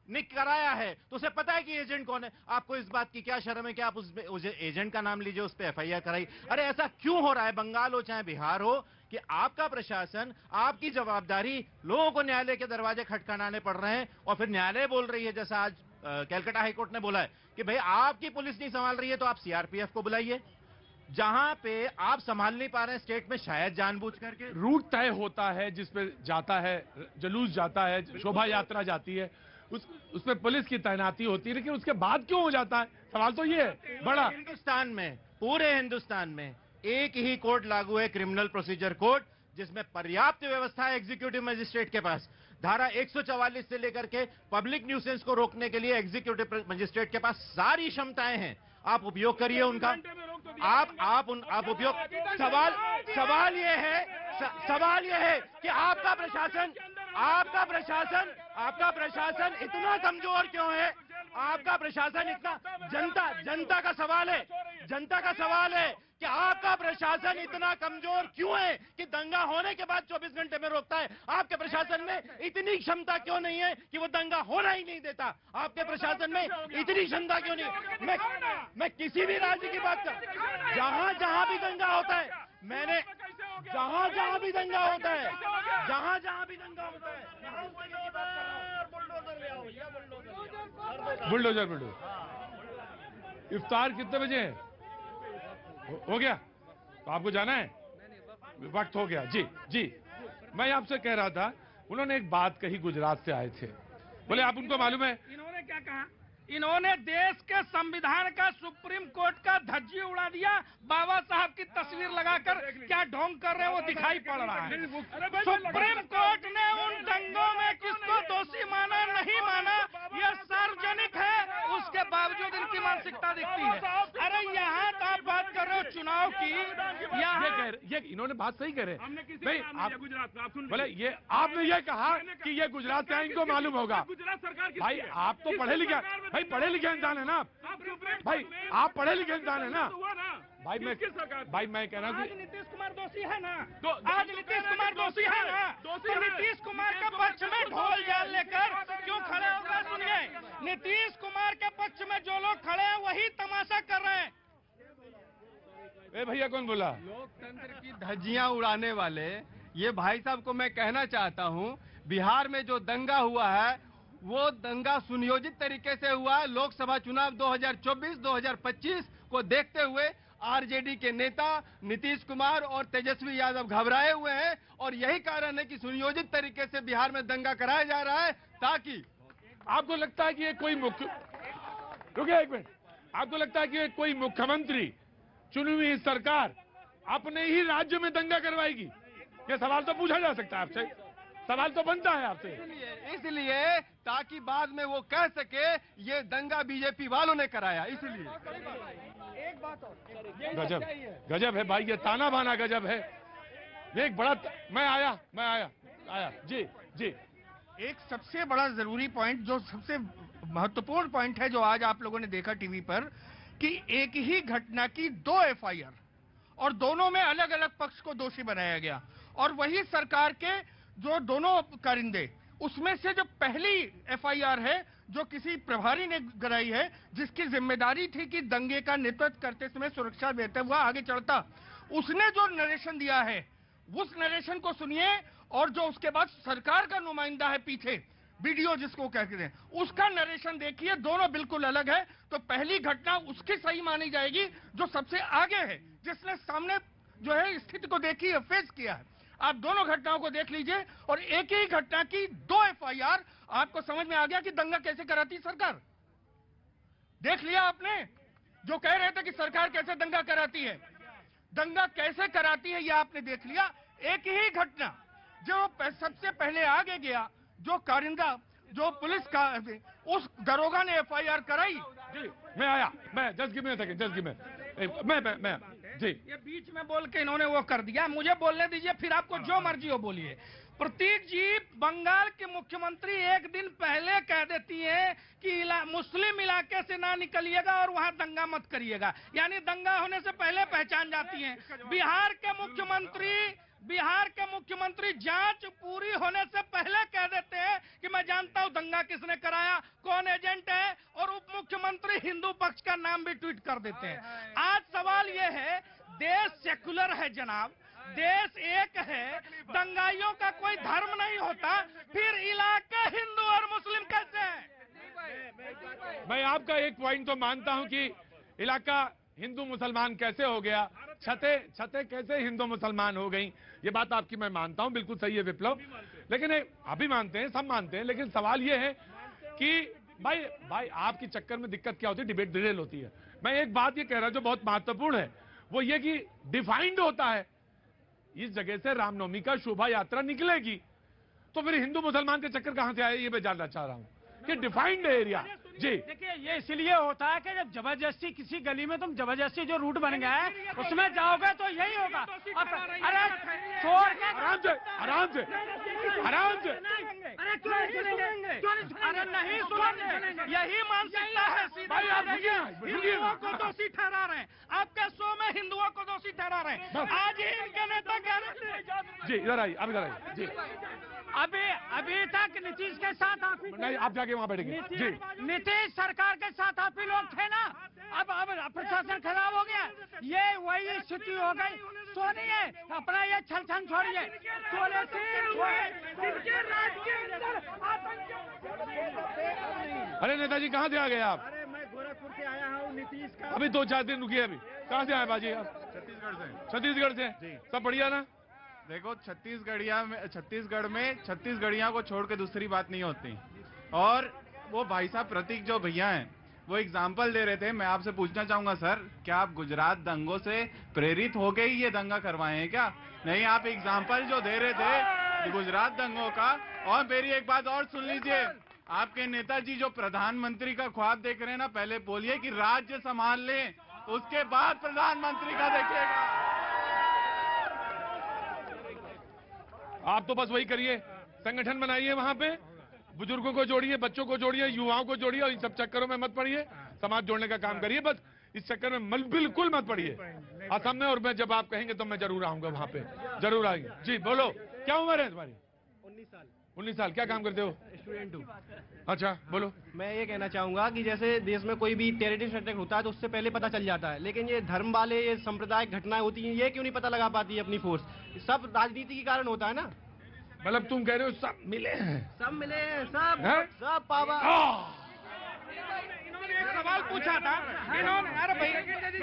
[SPEAKER 12] ने कराया है तो उसे पता है कि एजेंट कौन है। आपको इस बात की क्या शर्म है कि आप उस एजेंट का नाम लीजिए, उस पर FIR कराई? अरे ऐसा क्यों हो रहा है, बंगाल हो चाहे बिहार हो, कि आपका प्रशासन, आपकी जवाबदारी, लोगों को न्यायालय के दरवाजे खटखटाने पड़ रहे हैं और फिर न्यायालय बोल रही है, जैसा आज कलकत्ता हाईकोर्ट ने बोला है कि भाई आपकी पुलिस नहीं संभाल रही है तो आप CRPF को बुलाइए। जहां पे आप संभाल नहीं पा रहे हैं स्टेट में, शायद जानबूझ करके।
[SPEAKER 1] रूट तय होता है जिसपे जाता है, जुलूस जाता है, शोभा यात्रा जाती है, उसमें पुलिस की तैनाती होती है, लेकिन उसके बाद क्यों हो जाता है? सवाल तो ये है बड़ा।
[SPEAKER 12] हिंदुस्तान में, पूरे हिंदुस्तान में एक ही कोड लागू है, क्रिमिनल प्रोसीजर कोड, जिसमें पर्याप्त व्यवस्था है एग्जीक्यूटिव मजिस्ट्रेट के पास। धारा 144 से लेकर के पब्लिक न्यूसेंस को रोकने के लिए एग्जीक्यूटिव मजिस्ट्रेट के पास सारी क्षमताएं हैं। आप उपयोग करिए उनका। आप उपयोग। सवाल ये है कि आपका प्रशासन इतना कमजोर क्यों है? आपका प्रशासन इतना, जनता का सवाल है कि आपका प्रशासन इतना कमजोर क्यों है कि दंगा होने के बाद 24 घंटे में रोकता है? आपके प्रशासन में इतनी क्षमता क्यों नहीं है कि वो दंगा होना ही नहीं देता? आपके प्रशासन में इतनी क्षमता क्यों नहीं? मैं किसी भी राज्य की बात कर, जहां भी दंगा होता है, मैंने जहां भी दंगा होता है,
[SPEAKER 1] बुलडोजर। इफ्तार कितने बजे है? हो गया? तो आपको जाना है? वक्त हो गया। जी मैं आपसे कह रहा था, उन्होंने एक बात कही, गुजरात से आए थे, बोले आप उनको मालूम है
[SPEAKER 10] इन्होंने क्या कहा? इन्होंने देश के संविधान का, सुप्रीम कोर्ट का धज्जी उड़ा दिया। बाबा साहब की तस्वीर लगाकर क्या ढोंग कर रहे हैं वो दिखाई पड़ रहा है। सुप्रीम कोर्ट ने उन दंगों में किसको दोषी माना, नहीं माना, ये सार्वजनिक है, उसके बावजूद इनकी मानसिकता दिखती है। अरे यहाँ तो आप बात कर रहे हो चुनाव की,
[SPEAKER 1] ये इन्होंने बात सही कह रहे भाई। आप बोले ये आपने ये कहा कि ये गुजरात का, इनको मालूम होगा। भाई आप तो पढ़े लिखे, भाई पढ़े लिखे इंसान है ना भाई, आप पढ़े लिखे इंसान है ना भाई। मैं कह रहा हूँ
[SPEAKER 10] आज नीतीश कुमार दोषी है ना, आज नीतीश कुमार दोषी है ना, तो नीतीश कुमार के पक्ष में ढोल जाल लेकर क्यों खड़े हो गए? सुनिए, नीतीश कुमार के पक्ष में जो लोग खड़े हैं वही तमाशा कर रहे हैं।
[SPEAKER 1] भैया कौन बोला?
[SPEAKER 20] लोकतंत्र की धज्जियां उड़ाने वाले ये भाई साहब को मैं कहना चाहता हूं, बिहार में जो दंगा हुआ है वो दंगा सुनियोजित तरीके से हुआ है। लोकसभा चुनाव 2024-2025 को देखते हुए आरजेडी के नेता नीतीश कुमार और तेजस्वी यादव घबराए हुए हैं और यही कारण है कि सुनियोजित तरीके से बिहार में दंगा कराया जा रहा है, ताकि
[SPEAKER 1] आपको लगता है कि ये कोई रुकिए एक मिनट, आपको लगता है कि कोई मुख्यमंत्री चुनी हुई सरकार अपने ही राज्य में दंगा करवाएगी? ये सवाल तो पूछा जा सकता है आपसे, सवाल तो बनता है आपसे।
[SPEAKER 20] इसलिए ताकि बाद में वो कह सके ये दंगा बीजेपी वालों ने कराया, इसलिए।
[SPEAKER 8] एक बात और,
[SPEAKER 1] गजब गजब है भाई, ये ताना बाना गजब है। ये एक बड़ा मैं आया जी जी।
[SPEAKER 8] एक सबसे बड़ा जरूरी पॉइंट, जो सबसे महत्वपूर्ण पॉइंट है, जो आज आप लोगों ने देखा टीवी पर, कि एक ही घटना की 2 एफआईआर और दोनों में अलग अलग पक्ष को दोषी बनाया गया, और वही सरकार के जो दोनों कारिंदे, उसमें से जो पहली एफआईआर है जो किसी प्रभारी ने कराई है, जिसकी जिम्मेदारी थी कि दंगे का नेतृत्व करते समय सुरक्षा देते हुआ आगे चलता, उसने जो नरेशन दिया है उस नरेशन को सुनिए, और जो उसके बाद सरकार का नुमाइंदा है पीछे, वीडियो जिसको कहते हैं, उसका नरेशन देखिए, दोनों बिल्कुल अलग है। तो पहली घटना उसकी सही मानी जाएगी जो सबसे आगे है, जिसने सामने जो है स्थिति को देखी है, फेस किया है। आप दोनों घटनाओं को देख लीजिए, और एक ही घटना की 2 एफआईआर, आपको समझ में आ गया कि दंगा कैसे कराती सरकार। देख लिया आपने, जो कह रहे थे कि सरकार कैसे दंगा कराती है, दंगा कैसे कराती है, ये आपने देख लिया। एक ही घटना जो सबसे पहले आगे गया, जो कारिंदा, जो पुलिस का, उस दरोगा ने एफआईआर कराई।
[SPEAKER 1] जी मैं आया, मैं just give me a second, just give me मैं जी।
[SPEAKER 8] ये बीच में बोल के इन्होंने वो कर दिया, मुझे बोलने दीजिए, फिर आपको जो मर्जी हो बोलिए। प्रतीक जी, बंगाल के मुख्यमंत्री एक दिन पहले कह देती है कि मुस्लिम इलाके से ना निकलिएगा और वहां दंगा मत करिएगा, यानी दंगा होने से पहले पहचान जाती हैं। बिहार के मुख्यमंत्री जांच पूरी होने से पहले कह देते हैं कि मैं जानता हूं दंगा किसने कराया, कौन एजेंट है, और उप मुख्यमंत्री हिंदू पक्ष का नाम भी ट्वीट कर देते हैं। आज सवाल यह है, देश सेकुलर है जनाब, देश एक है, दंगाइयों का कोई धर्म नहीं होता, फिर इलाके हिंदू और मुस्लिम कैसे हैं?
[SPEAKER 1] मैं आपका एक पॉइंट तो मानता हूं कि इलाका हिंदू मुसलमान कैसे हो गया, छतें कैसे हिंदू मुसलमान हो गई, ये बात आपकी मैं मानता हूं, बिल्कुल सही है विप्लव। लेकिन अभी मानते हैं, सब मानते हैं, लेकिन सवाल ये है कि भाई आपकी चक्कर में दिक्कत क्या होती है, डिबेट डिटेल होती है। मैं एक बात ये कह रहा हूं जो बहुत महत्वपूर्ण है, वो ये कि डिफाइंड होता है, इस जगह से रामनवमी का शोभा यात्रा निकलेगी, तो फिर हिंदू मुसलमान के चक्कर कहां से आए, ये मैं जानना चाह रहा हूं कि डिफाइंड एरिया। जी
[SPEAKER 5] देखिए, ये इसलिए होता है कि जब जबरदस्ती किसी गली में तुम जबरदस्ती जो रूट बन गया है उसमें जाओगे तो यही होगा। अरे छोड़ के
[SPEAKER 1] आराम से
[SPEAKER 8] अरे नहीं सुनेंगे, यही मानसिकता है। हिंदुओं को दोषी ठहरा रहे हैं, आपके शो में हिंदुओं को दोषी ठहरा रहे हैं। आज ही इनके नेता कह रहे हैं।
[SPEAKER 1] जी इधर आइए, आप इधर आइए जी।
[SPEAKER 5] अभी तक नीतीश के साथ आप ही
[SPEAKER 1] नहीं, आप जाके वहां बैठेंगे जी।
[SPEAKER 5] नीतीश सरकार के साथ आप ही लोग थे ना, अब प्रशासन खराब हो गया, ये वही स्थिति हो गई। सुनिए, अपना ये छल छोड़िए,
[SPEAKER 1] अरे नेताजी कहाँ से आ गए आप?
[SPEAKER 12] अरे मैं गोरखपुर से आया हूँ, नीतीश का।
[SPEAKER 1] अभी 2-4 दिन रुकिए, अभी कहाँ से आए बाजी आप? छत्तीसगढ़ से सब बढ़िया ना?
[SPEAKER 20] देखो, छत्तीसगढ़ में छत्तीसगढ़िया को छोड़ के दूसरी बात नहीं होती। और वो भाई साहब प्रतीक जो भैया हैं, वो एग्जाम्पल दे रहे थे। मैं आपसे पूछना चाहूंगा सर, क्या आप गुजरात दंगों से प्रेरित हो गए ही ये दंगा करवाए हैं क्या? नहीं, आप एग्जाम्पल जो दे रहे थे गुजरात दंगों का। और मेरी एक बात और सुन लीजिए, आपके नेताजी जो प्रधानमंत्री का ख्वाब देख रहे हैं ना, पहले बोलिए कि राज्य संभाल लें, उसके बाद प्रधानमंत्री का देखिएगा।
[SPEAKER 1] आप तो बस वही करिए, संगठन बनाइए, वहां पे बुजुर्गों को जोड़िए, बच्चों को जोड़िए, युवाओं को जोड़िए, और इन सब चक्करों में मत पड़िए। समाज जोड़ने का काम करिए, बस इस चक्कर में बिल्कुल मत पड़िए। असम में, और मैं जब आप कहेंगे तो मैं जरूर आऊंगा वहां पे, जरूर आएंगे। जी बोलो, क्या उम्र है तुम्हारी? 19 साल। क्या काम करते हो?
[SPEAKER 12] स्टूडेंट हूँ।
[SPEAKER 1] अच्छा बोलो।
[SPEAKER 12] मैं ये कहना चाहूंगा कि जैसे देश में कोई भी टेररिस्ट अटैक होता है तो उससे पहले पता चल जाता है, लेकिन ये धर्म वाले, ये सांप्रदायिक घटनाएं होती हैं, ये क्यों नहीं पता लगा पाती है अपनी फोर्स? सब राजनीति के कारण होता है ना।
[SPEAKER 1] मतलब तुम कह रहे हो सब मिले हैं?
[SPEAKER 12] सब मिले हैं, सब पावर।
[SPEAKER 8] इन्होंने एक सवाल पूछा था,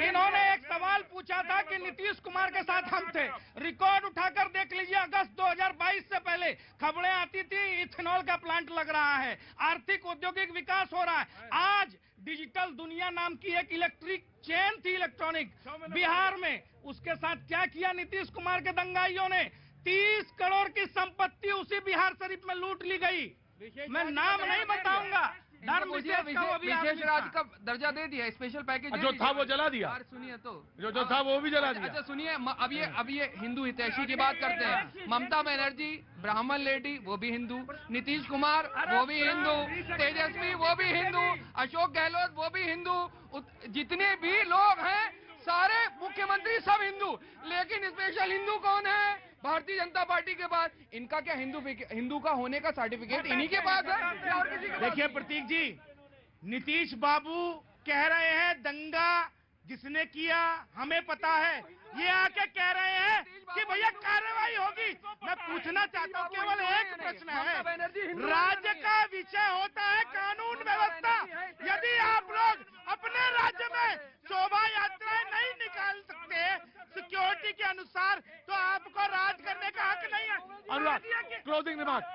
[SPEAKER 8] इन्होंने एक सवाल पूछा
[SPEAKER 10] था कि नीतीश कुमार के साथ हम थे। रिकॉर्ड उठाकर देख लीजिए, अगस्त 2022 से पहले खबरें आती थी इथेनॉल का प्लांट लग रहा है, आर्थिक औद्योगिक विकास हो रहा है। आज डिजिटल दुनिया नाम की एक इलेक्ट्रिक चेन थी इलेक्ट्रॉनिक बिहार में, उसके साथ क्या किया नीतीश कुमार के दंगाइयों ने? 30 करोड़ की संपत्ति उसी बिहार शरीफ में लूट ली गई। मैं नाम नहीं बताऊंगा,
[SPEAKER 11] विशेष राज्य का दर्जा दे दिया, स्पेशल पैकेज
[SPEAKER 1] जो था वो जला दिया।
[SPEAKER 11] सुनिए तो
[SPEAKER 1] जो था वो भी जला दिया।
[SPEAKER 11] अच्छा सुनिए, अब ये हिंदू हितैषी की बात करते हैं। ममता बनर्जी ब्राह्मण लेडी, वो भी हिंदू। नीतीश कुमार वो भी हिंदू। तेजस्वी वो भी हिंदू। अशोक गहलोत वो भी हिंदू। जितने भी लोग हैं सारे मुख्यमंत्री सब हिंदू, लेकिन स्पेशल हिंदू कौन है? भारतीय जनता पार्टी के बाद। इनका क्या हिंदू का होने का सर्टिफिकेट इन्हीं के पास है या और किसी के?
[SPEAKER 12] देखिए प्रतीक जी, नीतीश बाबू कह रहे हैं दंगा जिसने किया हमें पता है, ये आके कह रहे हैं कि भैया कार्रवाई होगी। मैं पूछना चाहता हूँ, केवल एक प्रश्न है, राज्य का विषय होता है कानून व्यवस्था। यदि आप लोग अपने राज्य में शोभा यात्राएं नहीं निकाल सकते सिक्योरिटी के अनुसार, तो आपको राज करने का हक नहीं है।
[SPEAKER 1] अनुराग, क्लोजिंग रिमार्क।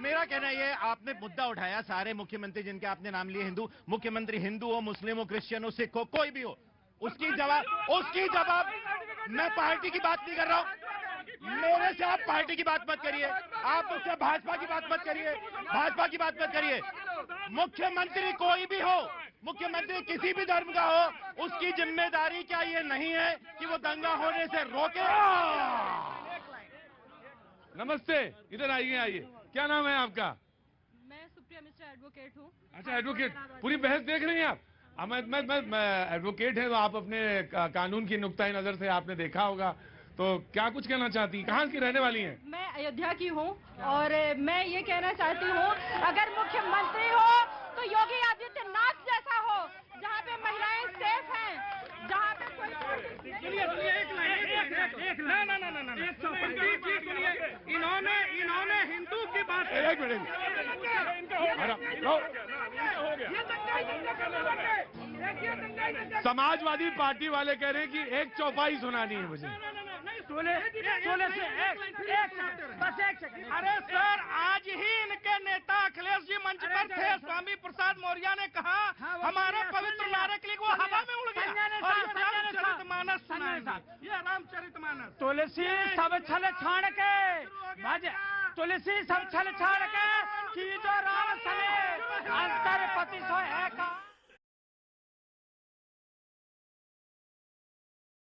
[SPEAKER 12] मेरा कहना ये, आपने मुद्दा उठाया, सारे मुख्यमंत्री जिनके आपने नाम लिए हिंदू, मुख्यमंत्री हिंदू हो, मुस्लिम हो, क्रिश्चियन हो, सिख हो, कोई भी हो, उसकी जवाब मैं पार्टी की बात नहीं कर रहा हूं। मेरे से आप पार्टी की बात मत करिए, आप मुझसे भाजपा की बात मत करिए, भाजपा की बात मत करिए। मुख्यमंत्री कोई भी हो, मुख्यमंत्री किसी भी धर्म का हो, उसकी जिम्मेदारी क्या ये नहीं है कि वो दंगा होने से रोके?
[SPEAKER 1] नमस्ते, इधर आइए। क्या नाम है आपका?
[SPEAKER 6] मैं सुप्रिया मिश्रा एडवोकेट हूँ।
[SPEAKER 1] अच्छा, एडवोकेट, पूरी बहस देख रही हैं आप? मैं एडवोकेट है तो आप अपने कानून की नुक्ता नजर से आपने देखा होगा, तो क्या कुछ कहना चाहती हैं? कहाँ की रहने वाली हैं?
[SPEAKER 6] मैं अयोध्या की हूँ और मैं ये कहना चाहती हूँ, अगर मुख्यमंत्री हो तो योगी आदित्यनाथ जैसा हो, जहाँ पे महिलाएं सेफ हैं, जहाँ पे कोई
[SPEAKER 10] इन्होंने हिंदू की बात,
[SPEAKER 1] एक मिनट, समाजवादी पार्टी वाले कह रहे हैं कि एक चौपाई सुनानी है मुझे।
[SPEAKER 10] अरे सर, आज ही इनके नेता अखिलेश जी मंच पर थे। स्वामी प्रसाद मौर्य ने कहा हमारा पवित्र नारे के लिए वो हवा में उड़ गया। रामचरितमानस सुनाएंगे, ये रामचरितमानस।
[SPEAKER 5] तुलसी सब छल छाड़ के तुलसी सब छल छाड़ के की जो राम सने अंतर पति सो है का